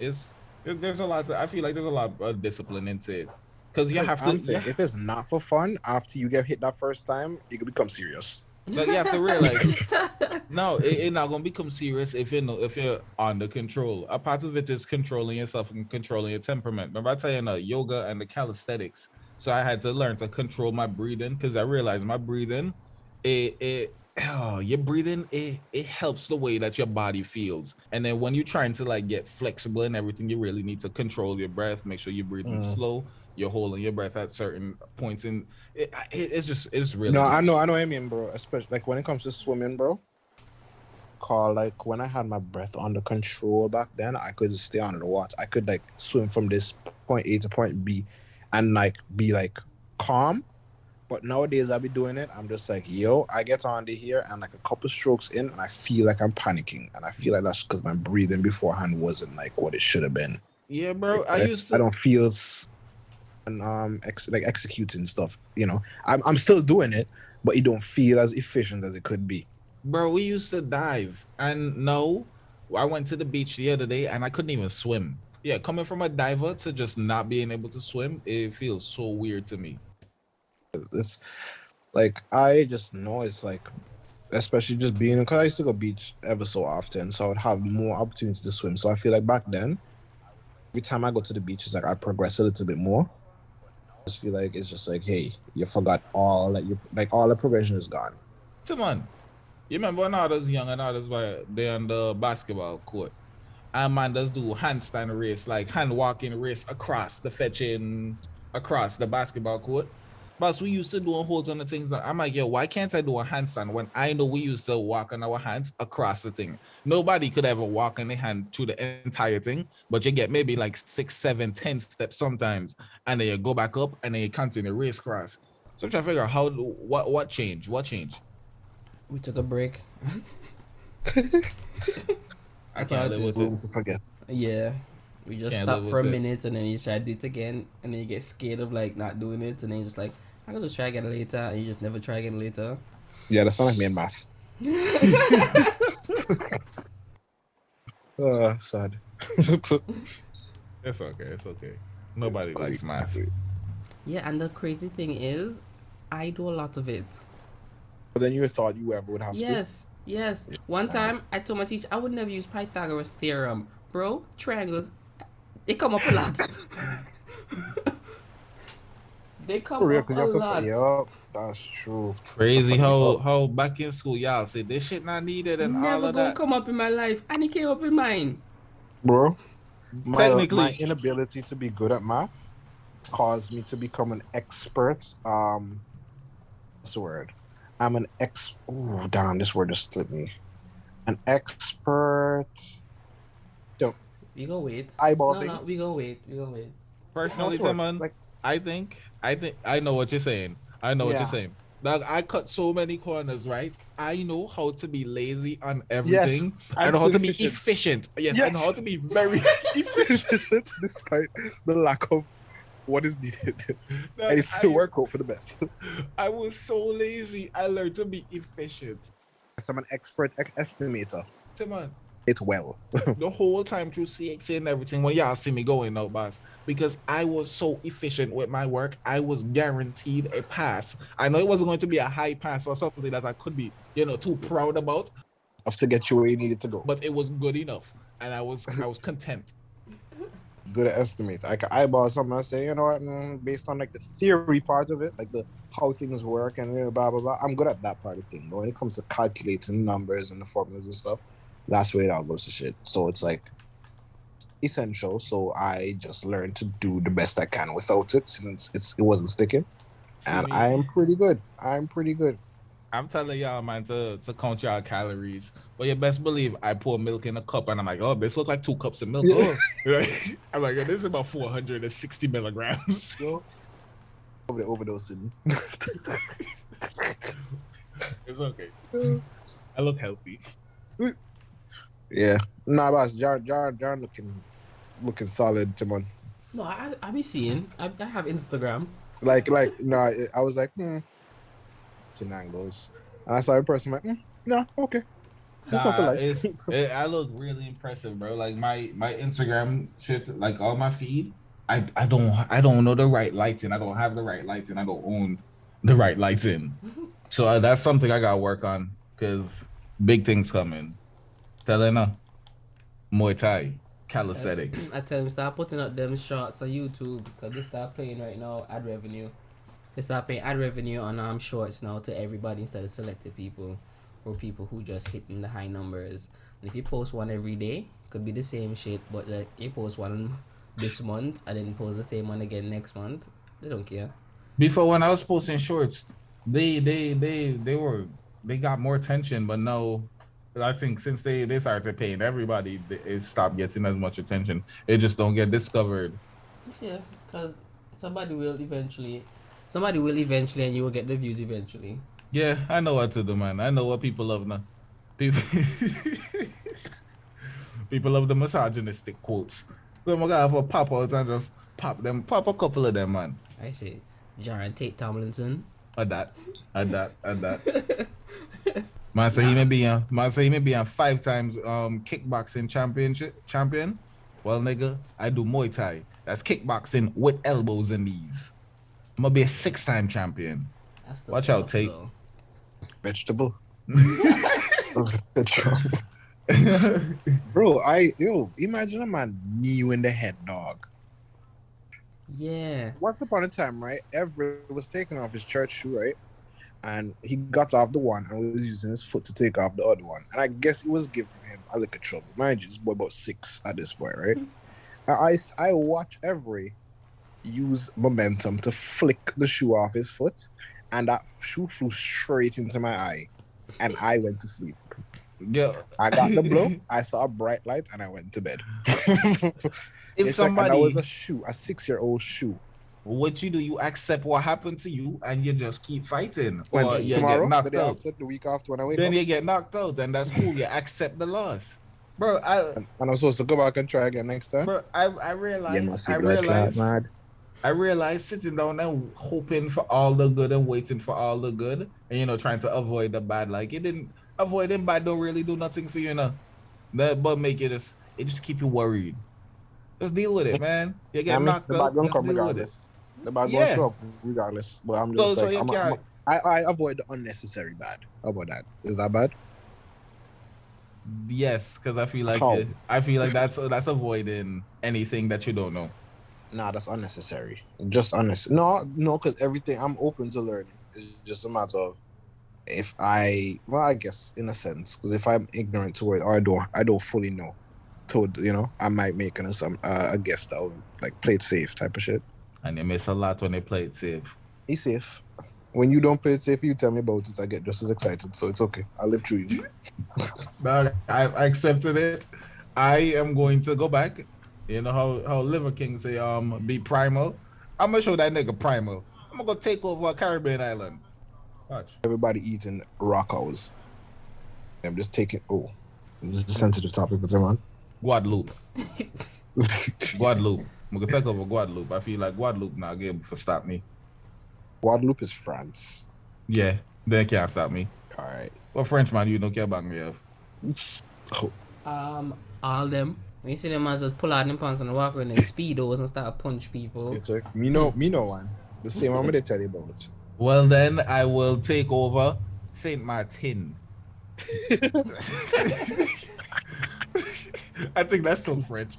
Speaker 2: There's a lot. I feel like there's a lot of discipline into it, because you have to.
Speaker 4: Saying, if it's not for fun, after you get hit that first time, it could become serious.
Speaker 2: But you have to realize, no, it's not gonna become serious if you're under control. A part of it is controlling yourself and controlling your temperament. Remember I tell you, yoga and the calisthenics. So I had to learn to control my breathing, because I realized my breathing, your breathing, it helps the way that your body feels. And then when you're trying to like get flexible and everything, you really need to control your breath, make sure you're breathing slow, you're holding your breath at certain points. And it's really
Speaker 4: no, I know what I mean, bro. Especially like when it comes to swimming, bro. Like when I had my breath under control back then, I could stay under the water. I could like swim from this point A to point B and like be like calm. But nowadays I be doing it, I'm just like, yo, I get under here and like a couple strokes in and I feel like I'm panicking. And I feel like that's because my breathing beforehand wasn't like what it should have been.
Speaker 2: Yeah, bro.
Speaker 4: I don't feel like executing stuff, you know. I'm still doing it, but it don't feel as efficient as it could be.
Speaker 2: Bro, we used to dive, and no, I went to the beach the other day and I couldn't even swim. Yeah, coming from a diver to just not being able to swim, it feels so weird to me.
Speaker 4: It's like I just know it's like, especially just being, because I used to go beach ever so often, so I would have more opportunities to swim. So I feel like back then, every time I go to the beach, it's like I progress a little bit more. I just feel like it's just like, hey, you forgot all that all the progression is gone.
Speaker 2: Come on, you remember when I was young and I was there on the basketball court, and man does do handstand race, like hand walking race across the fetching, across the basketball court. But we used to do a whole ton of things that I'm like, yo, why can't I do a handstand when I know we used to walk on our hands across the thing? Nobody could ever walk on their hand through the entire thing, but you get maybe like 6, 7, 10 steps sometimes, and then you go back up and then you continue race cross. So I'm trying to figure out what changed? What changed?
Speaker 1: We took a break.
Speaker 2: I can't live with it.
Speaker 4: Forget.
Speaker 1: Yeah. We just stopped for a minute and then you try to do it again and then you get scared of like not doing it and then you're just like, I'm gonna try again later, and you just never try again later.
Speaker 4: Yeah, that's not like me in math. Sad.
Speaker 2: It's okay. Nobody likes math.
Speaker 1: Yeah, and the crazy thing is, I do a lot of it.
Speaker 4: But then you thought you ever would have to?
Speaker 1: Yes. One time, I told my teacher I would never use Pythagoras theorem. Bro, triangles, they come up a lot. They come up a lot.
Speaker 4: Yup, that's true.
Speaker 2: Crazy how back in school y'all said this shit not needed and all of that.
Speaker 1: Never gonna come up in my life, and it came up in mine.
Speaker 4: Bro,
Speaker 2: technically,
Speaker 4: my inability to be good at math caused me to become an expert. What's the word? I'm an oh damn, this word just slipped me. An expert.
Speaker 1: We go wait.
Speaker 4: Eyeball
Speaker 1: no,
Speaker 4: things.
Speaker 1: No, we go wait.
Speaker 2: Personally, Timon, like, I think I know what you're saying. I know what you're saying. Dog, I cut so many corners, right? I know how to be lazy on everything. Yes, I know how to be efficient. Yes, I know how to be very efficient
Speaker 4: despite the lack of what is needed. I need to work out for the best.
Speaker 2: I was so lazy. I learned to be efficient.
Speaker 4: I'm an expert estimator.
Speaker 2: Timon.
Speaker 4: It well.
Speaker 2: The whole time through CXA and everything, when y'all see me going out, boss, because I was so efficient with my work, I was guaranteed a pass. I know it wasn't going to be a high pass or something that I could be, too proud about.
Speaker 4: To get you where you needed to go.
Speaker 2: But it was good enough, and I was content.
Speaker 4: Good at estimates. I can eyeball something and say, you know what, based on like the theory part of it, like the how things work and blah blah blah. I'm good at that part of thing. But when it comes to calculating numbers and the formulas and stuff, that's where it all goes to shit. So it's like essential. So I just learned to do the best I can without it, since it wasn't sticking.
Speaker 2: See
Speaker 4: And
Speaker 2: me?
Speaker 4: I'm pretty good. I'm pretty good.
Speaker 2: I'm telling y'all, man, to count y'all calories. But you best believe I pour milk in a cup and I'm like, oh, this looks like 2 cups of milk.
Speaker 4: Yeah.
Speaker 2: Oh, I'm like, this is about 460 milligrams.
Speaker 4: Yo, over the overdosing.
Speaker 2: It's okay. I look healthy.
Speaker 4: Yeah. Nah, boss. John looking solid, Timon.
Speaker 1: No, I be seeing. I have Instagram.
Speaker 4: Like, no, I was like, angles. And I saw a person like, no, okay. It's not the life.
Speaker 2: I look really impressive, bro. Like my Instagram shit, like all my feed, I don't know the right lighting. I don't have the right lighting. I don't own the right lighting. So that's something I gotta work on because big things coming. Tell her no. Muay Thai, calisthenics.
Speaker 1: I tell him start putting up them shorts on YouTube because they start paying right now ad revenue. They start paying ad revenue on shorts now to everybody instead of selected people or people who just hitting the high numbers. And if you post one every day, could be the same shit, but like you post one this month and then post the same one again next month, they don't care.
Speaker 2: Before when I was posting shorts, they got more attention, but now I think since they started paying everybody, it stopped getting as much attention. It just don't get discovered.
Speaker 1: Yeah, because somebody will eventually, and you will get the views eventually.
Speaker 2: Yeah, I know what to do, man. I know what people love now. People, people love the misogynistic quotes. So I'm gonna have a pop out and just pop a couple of them, man.
Speaker 1: I say, Jaron Tate Tomlinson.
Speaker 2: At that. Man say he may be a 5 times kickboxing champion. Well, nigga, I do Muay Thai. That's kickboxing with elbows and knees. I'm gonna be a 6-time champion. Watch out, Tate.
Speaker 4: Vegetable. Bro, imagine a man knee you in the head, dog.
Speaker 1: Yeah.
Speaker 4: Once upon a time, right? Everett was taking off his church shoe, right? And he got off the one and was using his foot to take off the other one. And I guess he was giving him a little trouble. Mind you, this boy about 6 at this point, right? And I watch Everett use momentum to flick the shoe off his foot, and that shoe flew straight into my eye, and I went to sleep.
Speaker 2: Yeah.
Speaker 4: I got the blow, I saw a bright light, and I went to bed.
Speaker 2: If somebody,
Speaker 4: that was a 6-year-old shoe.
Speaker 2: What you do, you accept what happened to you and you just keep fighting.
Speaker 4: When
Speaker 2: or you
Speaker 4: tomorrow,
Speaker 2: get knocked
Speaker 4: the day
Speaker 2: out.
Speaker 4: after, the week after when I wake
Speaker 2: Then
Speaker 4: up.
Speaker 2: you get knocked out and that's cool. You accept the loss. Bro,
Speaker 4: and I'm supposed to go back and try again next time.
Speaker 2: Bro, I realized sitting down and hoping for all the good and waiting for all the good and trying to avoid the bad. Like avoiding bad don't really do nothing for you, but make it just keep you worried. Just deal with it, man. You get knocked out.
Speaker 4: The bad come regardless. The bad going show up regardless. But I'm just I avoid the unnecessary bad. How about that? Is that bad?
Speaker 2: Yes, because I feel like that's avoiding anything that you don't know.
Speaker 4: Nah, that's unnecessary. Just unnecessary. No, because everything I'm open to learning. It's just a matter of I guess in a sense, because if I'm ignorant to it or I don't fully know, I might make a guess that would like play it safe type of shit.
Speaker 2: And you miss a lot when they play it safe.
Speaker 4: He's safe. When you don't play it safe, you tell me about it. I get just as excited, so it's okay. I'll live through you.
Speaker 2: I accepted it. I am going to go back. You know how Liver King say be primal. I'm gonna show that nigga primal. I'm gonna go take over a Caribbean island. Watch.
Speaker 4: Everybody eating rock house. I'm just taking. Oh, this is a sensitive topic, but man.
Speaker 2: Guadeloupe. Guadeloupe. I'm gonna take over Guadeloupe. I feel like Guadeloupe now game for stop me.
Speaker 4: Guadeloupe is France.
Speaker 2: Yeah, they can't stop me.
Speaker 4: All right.
Speaker 2: What Frenchman you don't care about me of?
Speaker 1: All of them. When you see them as just pull out them pants and walk around in speedos and start punch people.
Speaker 4: It's like, me no one. The same one they tell you about.
Speaker 2: Well then I will take over Saint Martin. I think that's still French.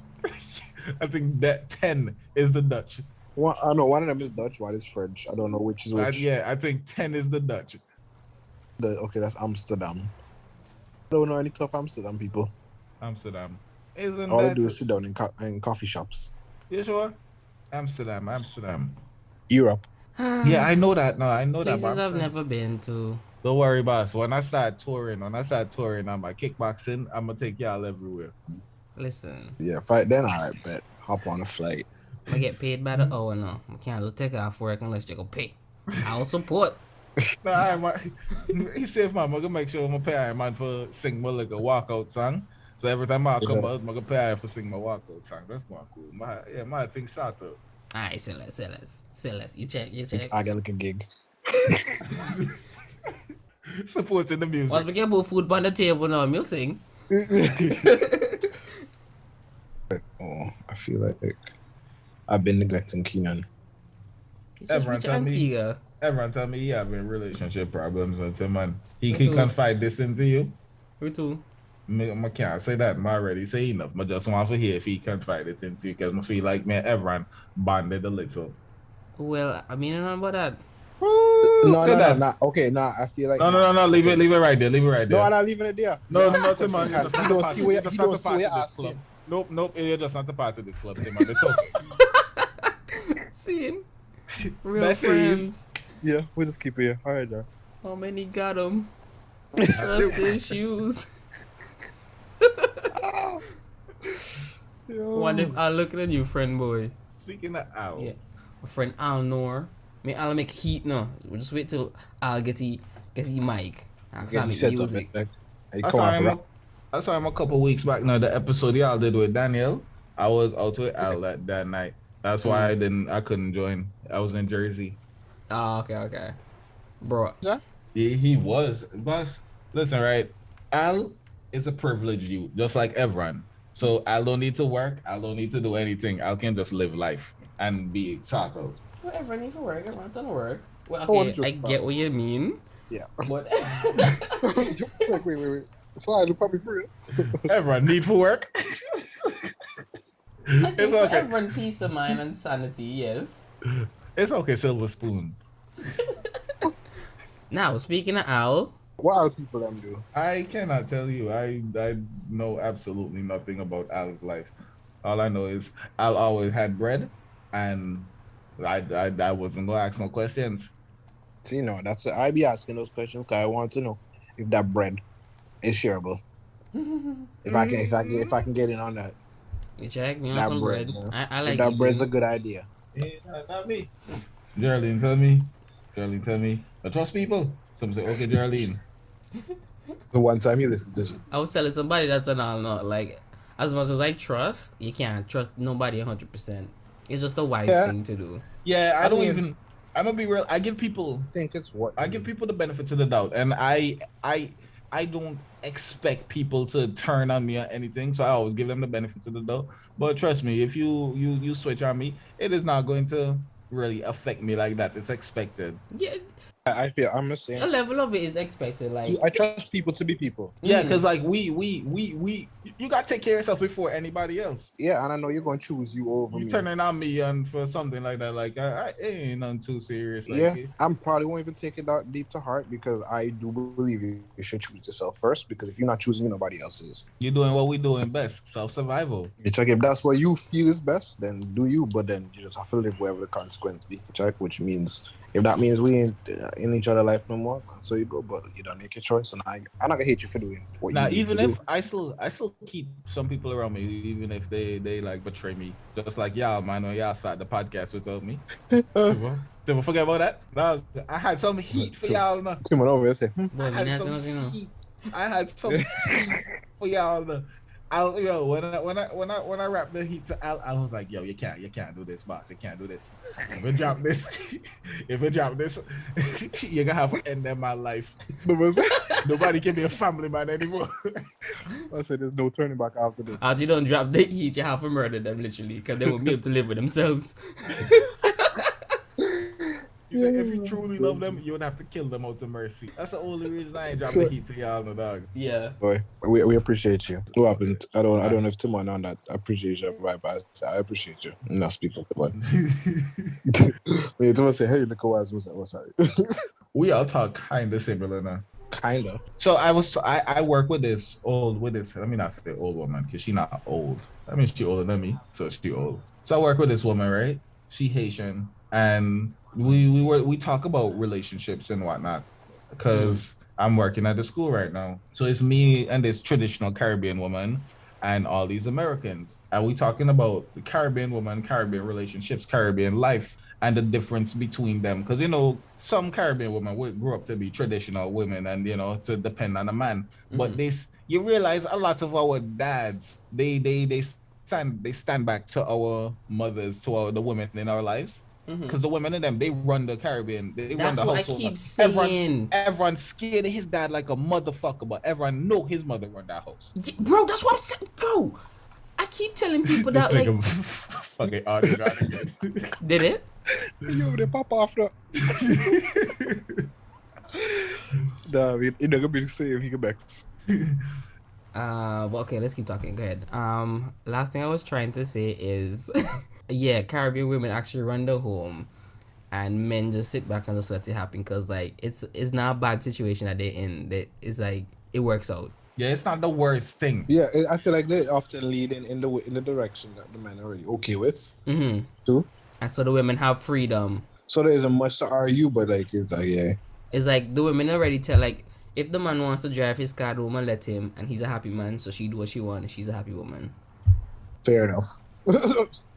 Speaker 2: I think that 10 is the Dutch.
Speaker 4: Well, I know one of them is Dutch, one is French. I don't know which is which.
Speaker 2: Yeah, I think 10 is the Dutch.
Speaker 4: Okay, that's Amsterdam. I don't know any tough Amsterdam people.
Speaker 2: Amsterdam. Isn't
Speaker 4: all
Speaker 2: that...
Speaker 4: they do is sit down in coffee shops.
Speaker 2: You sure? Amsterdam.
Speaker 4: Europe.
Speaker 2: Yeah, I know that. No, I know that.
Speaker 1: Places
Speaker 2: But
Speaker 1: I've never been to.
Speaker 2: don't worry, boss. When I start touring on my kickboxing, I'm gonna take y'all everywhere.
Speaker 1: Listen,
Speaker 4: Yeah, fight then. I bet. Hop on a flight.
Speaker 1: I get paid by the hour now. I can't just take off work unless you go pay. I'll support.
Speaker 2: Nah, he said, man, I'm gonna make sure I'm gonna pay Iron Man for sing my like a walkout song. So every time I come out, I'm gonna pay for sing my walkout song. That's going cool. My thing start up.
Speaker 1: Alright, say less. You check.
Speaker 4: I got like a gig.
Speaker 2: Supporting the music.
Speaker 1: Once we get more food on the table now, we'll sing.
Speaker 4: Oh, I feel like I've been neglecting Keenan.
Speaker 2: Everyone tell me he having relationship problems until man. He
Speaker 1: Me too.
Speaker 2: confide this into you.
Speaker 1: Me too.
Speaker 2: I can't say that. I already say enough. I just want to hear if he confide it into you because I feel like me and everyone bonded a little.
Speaker 1: Well, I mean, nothing about that.
Speaker 4: No. Okay, I feel like
Speaker 2: No. Leave it right there.
Speaker 4: No, I'm not leaving it there.
Speaker 2: No, Tim, man. You're just
Speaker 4: You
Speaker 2: not
Speaker 4: don't
Speaker 2: a
Speaker 4: see where-
Speaker 2: part
Speaker 4: you don't
Speaker 2: of
Speaker 4: see where
Speaker 2: this
Speaker 4: you're
Speaker 2: club.
Speaker 4: asking.
Speaker 2: Nope. You're just not a part of this club, Tim, man. It's okay.
Speaker 1: Seeing real
Speaker 2: That's
Speaker 1: friends.
Speaker 4: Yeah, we'll just keep it here. All right, John.
Speaker 1: How many got them? Trust issues. Wonder if I'll look at a new friend, boy.
Speaker 2: Speaking of Al,
Speaker 1: Yeah. My friend Al Noor. Me, I'll make heat now. We'll just wait till I'll get the mic. I'll start making music.
Speaker 2: I saw him a couple weeks back now. The episode y'all did with Daniel, I was out with Al that night. That's why I couldn't join. I was in Jersey.
Speaker 1: Oh, okay. Bro.
Speaker 2: Yeah, he was. Boss, listen, right? Al is a privileged youth, just like everyone. So Al don't need to work. Al don't need to do anything. Al can just live life and be settled.
Speaker 1: Well, everyone needs to work. Everyone doesn't work. Well,
Speaker 4: Oh,
Speaker 1: okay, I get what you mean.
Speaker 4: Yeah.
Speaker 1: But
Speaker 4: wait. It's fine. It'll probably free.
Speaker 2: Everyone need for work.
Speaker 1: I think
Speaker 2: It's
Speaker 1: for
Speaker 2: okay.
Speaker 1: everyone peace of mind and sanity, yes.
Speaker 2: It's okay, Silver Spoon.
Speaker 1: Now, speaking of Al,
Speaker 4: What other people them do?
Speaker 2: I cannot tell you. I know absolutely nothing about Al's life. All I know is Al always had bread, and I wasn't gonna ask no questions.
Speaker 4: See, that's it. I be asking those questions because I want to know if that bread is shareable. If I can get in on that.
Speaker 1: you check me on
Speaker 4: That
Speaker 1: some bread.
Speaker 4: bread,
Speaker 1: I
Speaker 4: If
Speaker 1: like
Speaker 4: that
Speaker 1: it
Speaker 4: bread's
Speaker 1: too.
Speaker 4: a good idea.
Speaker 2: Yeah, not me. Geraldine, tell me. I trust people. Some say, okay, Geraldine.
Speaker 4: The one time you listen to shit.
Speaker 1: I was telling somebody that's an Al not like as much as I trust, you can't trust nobody 100%. It's just a wise thing to do.
Speaker 2: Yeah,
Speaker 4: I mean-
Speaker 2: I'm gonna be real. I give people
Speaker 4: I think it's what
Speaker 2: the benefit of the doubt, and I don't expect people to turn on me or anything, so I always give them the benefit of the doubt. But trust me, if you switch on me, it is not going to really affect me like that. It's expected.
Speaker 1: Yeah,
Speaker 4: I feel. I'm just
Speaker 1: a
Speaker 4: saying.
Speaker 1: level of it is expected. Like
Speaker 4: I trust people to be people.
Speaker 2: Yeah, because like we you gotta take care of yourself before anybody else.
Speaker 4: Yeah, and I know you're gonna choose you over
Speaker 2: You
Speaker 4: me.
Speaker 2: turning on me and for something like that, like I ain't nothing too serious. Like,
Speaker 4: Yeah, I'm probably won't even take it that deep to heart because I do believe you should choose yourself first. Because if you're not choosing, nobody else is.
Speaker 2: You're doing what we doing best, self-survival.
Speaker 4: You check if that's what you feel is best, then do you. But then you just have to live wherever the consequence be. Check, which means if that means we ain't in each other's life no more, so you go. But you don't make a choice, and I'm not gonna hate you for doing what
Speaker 2: Now,
Speaker 4: you need
Speaker 2: even
Speaker 4: to
Speaker 2: if
Speaker 4: do.
Speaker 2: I still keep some people around me, even if they like betray me, just like y'all, man, when y'all start the podcast without me. Don't forget about that. No, I had some heat for y'all. No.
Speaker 4: Timon over there say,
Speaker 1: boy,
Speaker 2: I
Speaker 1: me
Speaker 2: had
Speaker 1: not say
Speaker 2: some
Speaker 1: nothing, you know.
Speaker 2: heat. I had some heat for y'all. No. When I wrapped the heat to Al, I was like, yo, you can't do this, boss. You can't do this. If we drop this, you're gonna have to end in my life. Nobody can be a family man anymore.
Speaker 4: I said there's no turning back after this.
Speaker 1: After you don't drop the heat, you have to murder them literally because they won't be able to live with themselves.
Speaker 2: He said, if you truly love them, you would have to kill them out of mercy. That's the only reason I ain't dropped the heat to y'all, no dog.
Speaker 1: Yeah.
Speaker 4: Boy, we appreciate you. What happened? I don't know if Timon on that. I appreciate you, right? But I appreciate you. I'm not speaking to one. Wait, Timon say, hey, look what's sorry.
Speaker 2: We all talk kind of similar now.
Speaker 4: Kinda.
Speaker 2: So I work with this. Let me not say old woman because she not old. I mean, she older than me, so she old. So I work with this woman, right? She Haitian, and we talk about relationships and whatnot because I'm working at the school right now. So it's me and this traditional Caribbean woman and all these Americans. And we talking about the Caribbean woman, Caribbean relationships, Caribbean life, and the difference between them. Because some Caribbean women grew up to be traditional women and to depend on a man. But this you realize a lot of our dads, they stand back to our mothers, to the women in our lives. Because the women in them, they run the Caribbean. They
Speaker 1: That's
Speaker 2: run the
Speaker 1: what
Speaker 2: household.
Speaker 1: I keep saying.
Speaker 2: Everyone's scared of his dad like a motherfucker, but everyone know his mother run that house.
Speaker 1: Bro, that's what I'm saying. Bro, I keep telling people that, like...
Speaker 2: Fucking Artie got it.
Speaker 1: Did it?
Speaker 4: Yo, they pop off the... Nah, he never been saved. He can back.
Speaker 1: Well, okay, let's keep talking. Go ahead. Last thing I was trying to say is... Yeah, Caribbean women actually run the home, and men just sit back and just let it happen because, like, it's not a bad situation that they're in. It's like it works out.
Speaker 2: Yeah, it's not the worst thing.
Speaker 4: Yeah, I feel like they often lead in the direction that the men are already okay with.
Speaker 1: Too. And so the women have freedom.
Speaker 4: So there isn't much to argue, but like it's like
Speaker 1: It's like the women already tell, like, if the man wants to drive his car, the woman let him, and he's a happy man, so she do what she wants, and she's a happy woman.
Speaker 4: Fair enough.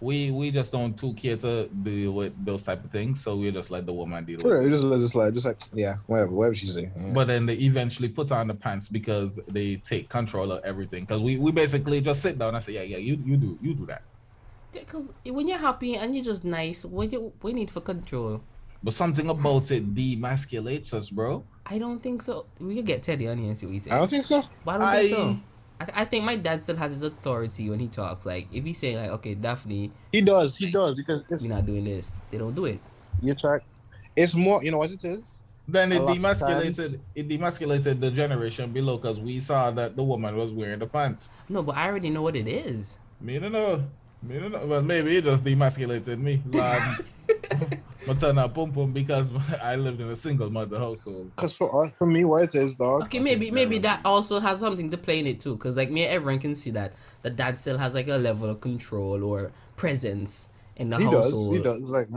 Speaker 2: we just don't too care to deal with those type of things, so we just let the woman deal with
Speaker 4: Sure,
Speaker 2: it.
Speaker 4: just let it slide. Just like, yeah, whatever she say. Yeah.
Speaker 2: But then they eventually put on the pants because they take control of everything. Because we basically just sit down and say, yeah, you do that.
Speaker 1: Yeah, because when you're happy and you're just nice, what need for control?
Speaker 2: But something about it demasculates us, bro.
Speaker 1: I don't think so. We could get Teddy on here and see what he says.
Speaker 4: I don't think so.
Speaker 1: But I don't think so. I think my dad still has his authority when he talks. Like, if he say, like, okay, Daphne...
Speaker 4: He does, because
Speaker 1: we're not doing this. They don't do it.
Speaker 4: You check. It's more, you know what it is?
Speaker 2: Then it demasculated the generation below because we saw that the woman was wearing the pants.
Speaker 1: No, but I already know what it is.
Speaker 2: Me don't know. But maybe it just demasculated me. I turn out pum pum because I lived in a single mother household.
Speaker 4: Because for me, what it is, dog.
Speaker 1: Okay, maybe that also has something to play in it too. Because like me, everyone can see that the dad still has like a level of control or presence in the household.
Speaker 4: He does. Like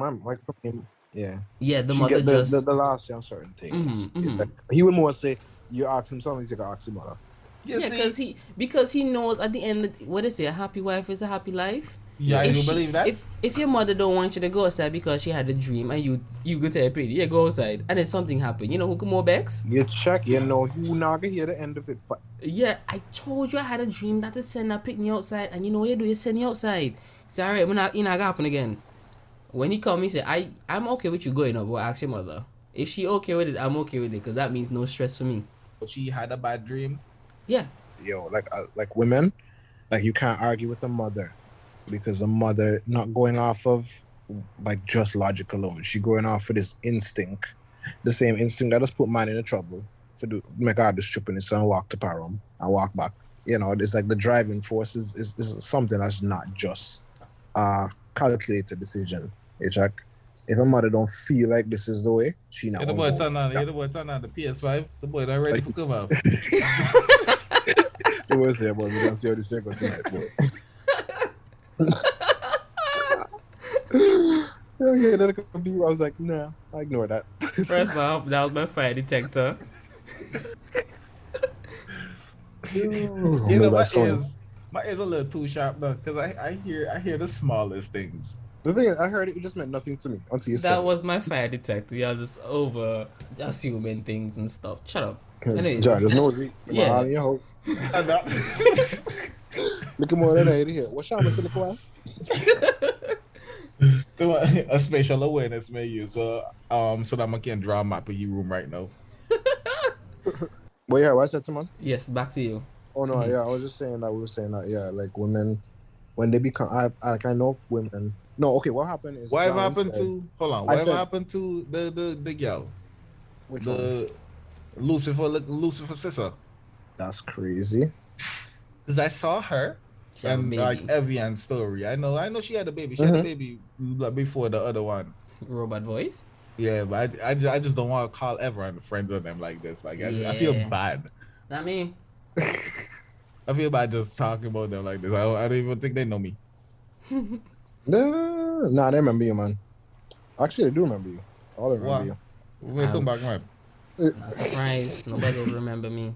Speaker 4: for him, yeah.
Speaker 1: Yeah, the
Speaker 4: she
Speaker 1: mother
Speaker 4: get
Speaker 1: just
Speaker 4: the last on certain things. Like, he would more say, you ask him something, he's like, ask him mother.
Speaker 1: Yeah, because he knows at the end what they say, a happy wife is a happy life.
Speaker 2: Yeah, you believe that?
Speaker 1: If your mother don't want you to go outside because she had a dream and you go tell her pretty, yeah, go outside, and then something happened, you know who come more Bex?
Speaker 4: You check, you know, you not gonna hear the end of it.
Speaker 1: Yeah, I told you I had a dream that to send her pick me outside, and you know what you do, you send me outside. Say, alright, it's not gonna happen again. When he called me, he said, I'm okay with you going up, but ask your mother. If she okay with it, I'm okay with it, because that means no stress for me.
Speaker 2: But she had a bad dream?
Speaker 1: Yeah.
Speaker 4: Yo, like women, like you can't argue with a mother. Because the mother not going off of like just logic alone. She going off of this instinct, the same instinct that has put man in trouble for make out the stupidness and walk to Param and walk back. You know, it's like the driving force is something that's not just calculated decision. It's like if a mother don't feel like this is the way, she not.
Speaker 2: The boy turn on the PS5. The boy not ready for come out.
Speaker 4: It was there, but we don't see how the second tonight, boy. Yeah, then I was like, nah, I ignore that.
Speaker 1: First off, that was my fire detector.
Speaker 2: You know, my ears a little too sharp though, because I hear the smallest things.
Speaker 4: The thing is, I heard it just meant nothing to me until you said
Speaker 1: that was my fire detector. Y'all just over assuming things and stuff. Shut up.
Speaker 4: Anyways. John, there's nosy.
Speaker 1: Yeah.
Speaker 4: All in your house. Look at more than that here. What shot was the quiet?
Speaker 2: A spatial awareness may use so that I can draw a map of your room right now.
Speaker 4: Well, yeah, what I said to man?
Speaker 1: Yes, back to you.
Speaker 4: Oh no, yeah, I was just saying that we were saying that, yeah, like women when they become I know women. No, okay, what happened is
Speaker 2: whatever happened to happened to the girl?
Speaker 4: Which
Speaker 2: the one? Lucifer sister.
Speaker 4: That's crazy.
Speaker 2: Because I saw her and like Evian's story. I know she had a baby. She had a baby before the other one.
Speaker 1: Robot voice?
Speaker 2: Yeah, but I just don't want to call everyone friends of them like this. Like I feel bad.
Speaker 1: Not me.
Speaker 2: I feel bad just talking about them like this. I don't even think they know me.
Speaker 4: Nah, they remember you, man. Actually, I do remember you. All I remember
Speaker 2: What?
Speaker 4: you.
Speaker 2: We come back, man.
Speaker 1: Not surprised. Nobody will remember me.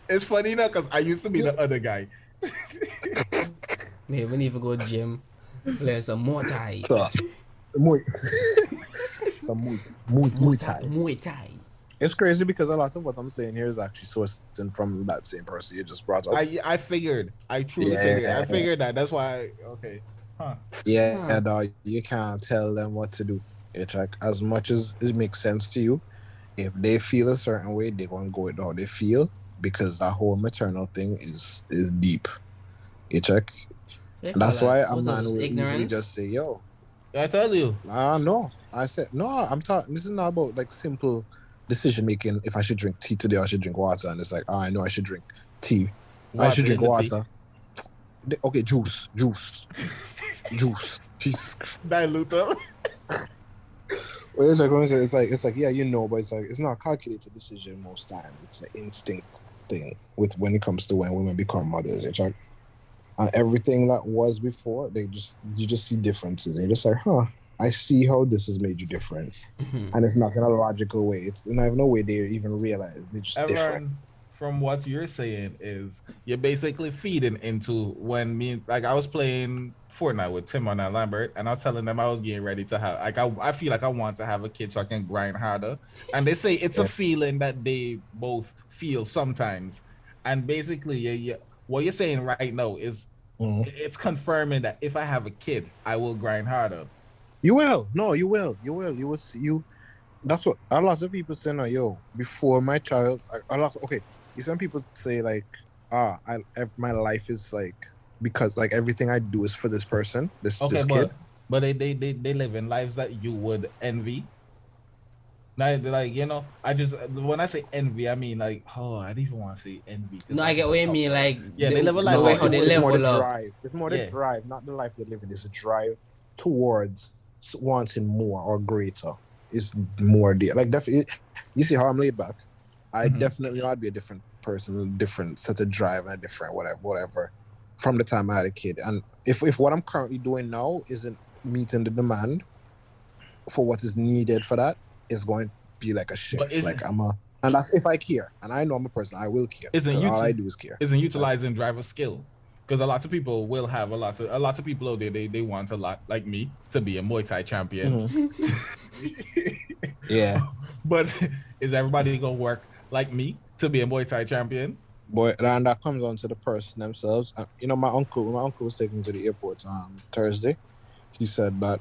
Speaker 2: It's funny now because I used to be the other guy.
Speaker 1: Maybe we need to go gym. Play some Muay Thai.
Speaker 4: So, Muay. Some Muay Thai.
Speaker 1: Muay Thai.
Speaker 4: It's crazy because a lot of what I'm saying here is actually sourcing from that same person you just brought up.
Speaker 2: I figured. I truly figured. I figured that. That's why. Okay. Huh.
Speaker 4: Yeah, dog. You can't tell them what to do. You check. As much as it makes sense to you, if they feel a certain way, they're gonna go with how they feel because that whole maternal thing is deep. You check.
Speaker 1: So
Speaker 4: That's why a
Speaker 1: was
Speaker 4: man
Speaker 1: just
Speaker 4: will easily
Speaker 1: ignorance?
Speaker 4: just say, "Yo."
Speaker 2: I tell you.
Speaker 4: No. I said no. I'm talking. This is not about like simple decision making. If I should drink tea today, or I should drink water, and it's like, I know I should drink tea. I should drink water. Okay, juice. Juice. Jesus.
Speaker 2: Diluter.
Speaker 4: Well, it's like yeah, you know, but it's not a calculated decision most times. It's an instinct thing with when it comes to when women become mothers. It's like, and everything that was before, you just see differences. And you're just like, I see how this has made you different, and it's not in a logical way. It's and I have no way they even realize they're just different.
Speaker 2: From what you're saying is you're basically feeding into when I was playing Fortnite with Tim and Lambert, and I was telling them I was getting ready to have I feel like I want to have a kid so I can grind harder, and they say it's a feeling that they both feel sometimes, and basically what you're saying right now is it's confirming that if I have a kid, I will grind harder.
Speaker 4: You will. No, you will. You will see you. That's what a lot of people say now. Yo, before my child, okay. Some people say like, my life is like because like everything I do is for this person, this kid.
Speaker 2: But they live in lives that you would envy. Now, like, you know, when I say envy, I mean like, I don't even want to say envy.
Speaker 1: No, I get what you mean. Like,
Speaker 2: they live a life.
Speaker 1: How they level up.
Speaker 4: Drive. It's more the drive, not the life they live in. It's a drive towards wanting more or greater. It's more there. Like definitely, you see how I'm laid back. I definitely know I'd be a different person, a different set of drive, and a different whatever from the time I had a kid. And if what I'm currently doing now isn't meeting the demand for what is needed for that, it's going to be like a shift. Like and that's if I care. And I know I'm a person, I will care. All I do is care.
Speaker 2: Isn't utilizing driver skill. Because a lot of people will have a lot of people out there, they want a lot, like me, to be a Muay Thai champion.
Speaker 4: Yeah.
Speaker 2: But is everybody going to work like me to be a Muay Thai champion?
Speaker 4: Boy, and that comes on to the person themselves. You know, my uncle was taken to the airport on Thursday. He said that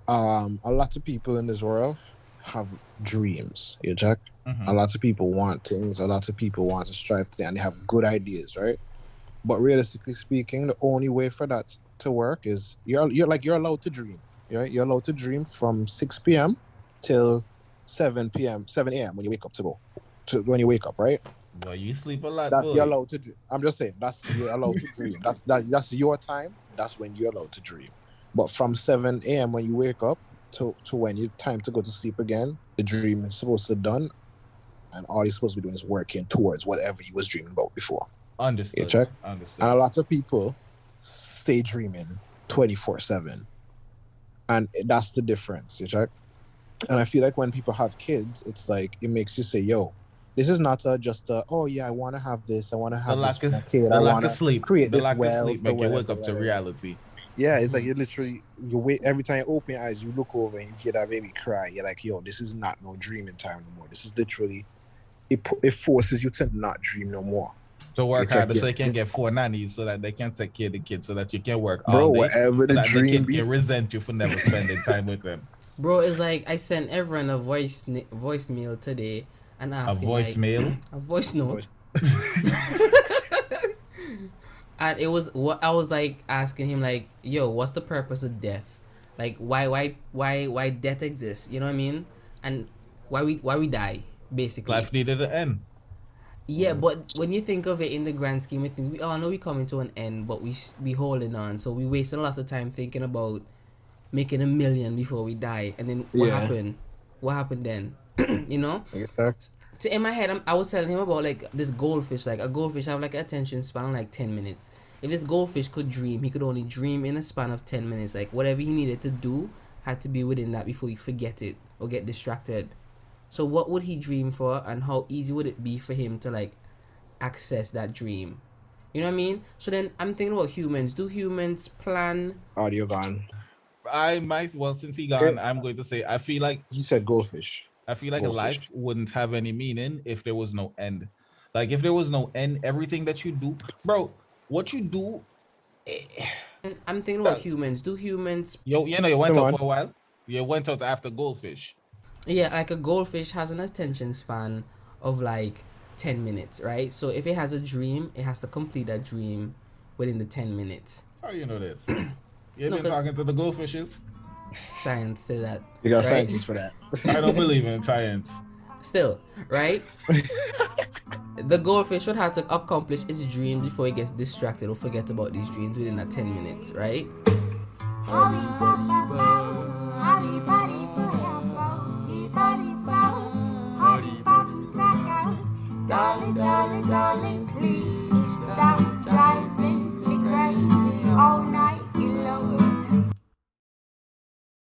Speaker 4: a lot of people in this world have dreams, you check? A lot of people want things, a lot of people want to strive to, and they have good ideas, right? But realistically speaking, the only way for that to work is you're allowed to dream. Right? You're allowed to dream from 6 p.m. till 7 a.m. when you wake up when you wake up, right?
Speaker 2: Well, you sleep a lot.
Speaker 4: You're allowed to do. I'm just saying you're allowed to dream. That's your time. That's when you're allowed to dream. But from 7 a.m. when you wake up to when you time to go to sleep again, the dream is supposed to be done, and all you're supposed to be doing is working towards whatever you was dreaming about before.
Speaker 2: Understood.
Speaker 4: You check?
Speaker 2: Understood.
Speaker 4: And a lot of people stay dreaming 24/7, and that's the difference. You check? And I feel like when people have kids, it's like it makes you say, "Yo, this is not just oh yeah, I want to have this. I want to have this kid. I want to
Speaker 2: sleep.
Speaker 4: Create
Speaker 2: the
Speaker 4: this
Speaker 2: lack
Speaker 4: wealth."
Speaker 2: Of sleep make you wake up to reality.
Speaker 4: Yeah, it's like you wait every time you open your eyes, you look over and you hear that baby cry. You're like, "Yo, this is not no dreaming time anymore. This is literally it forces you to not dream no more."
Speaker 2: To work harder so they can get 4 nannies so that they can take care of the kids so that you can work
Speaker 4: all
Speaker 2: day.
Speaker 4: Whatever the dream
Speaker 2: the kid can resent you for never spending time with them.
Speaker 1: Bro, it's like I sent everyone a voicemail today and asked him,
Speaker 2: voicemail?
Speaker 1: a voice note. And it was what I was like asking him like, yo, what's the purpose of death? Like why death exists? You know what I mean? And why we die, basically.
Speaker 2: Life needed an end.
Speaker 1: Yeah, but when you think of it in the grand scheme of things, we all know we're coming to an end, but we holding on. So we wasted a lot of time thinking about making $1 million before we die, and then what happened? What happened then? You know? So in my head, I was telling him about like this goldfish. Like a goldfish have like an attention span of like 10 minutes. If this goldfish could dream, he could only dream in a span of 10 minutes. Like whatever he needed to do had to be within that before he forget it or get distracted. So what would he dream for, and how easy would it be for him to like access that dream? You know what I mean? So then I'm thinking about humans. Do humans plan?
Speaker 5: Audio gone.
Speaker 2: Since he gone, I'm going to say I feel like
Speaker 5: He said goldfish.
Speaker 2: a
Speaker 5: Goldfish.
Speaker 2: life wouldn't have any meaning if there was no end. Like if there was no end, everything that you do, bro, what you do.
Speaker 1: I'm thinking about humans. Do humans?
Speaker 2: You went
Speaker 5: Come
Speaker 2: out
Speaker 5: on.
Speaker 2: for a while. You went out after goldfish.
Speaker 1: Yeah, like a goldfish has an attention span of like 10 minutes, right? So if it has a dream, it has to complete that dream within the 10 minutes.
Speaker 2: How you know this? You've
Speaker 1: No,
Speaker 2: been
Speaker 1: 'cause-
Speaker 2: talking to the goldfishes?
Speaker 1: Science say that.
Speaker 5: You got
Speaker 1: Right.
Speaker 5: scientists for that.
Speaker 2: I don't believe in science.
Speaker 1: Still, right? The goldfish would have to accomplish its dream before it gets distracted or forget about these dreams within that 10 minutes, right?
Speaker 6: Darling, darling, darling, please stop driving me crazy.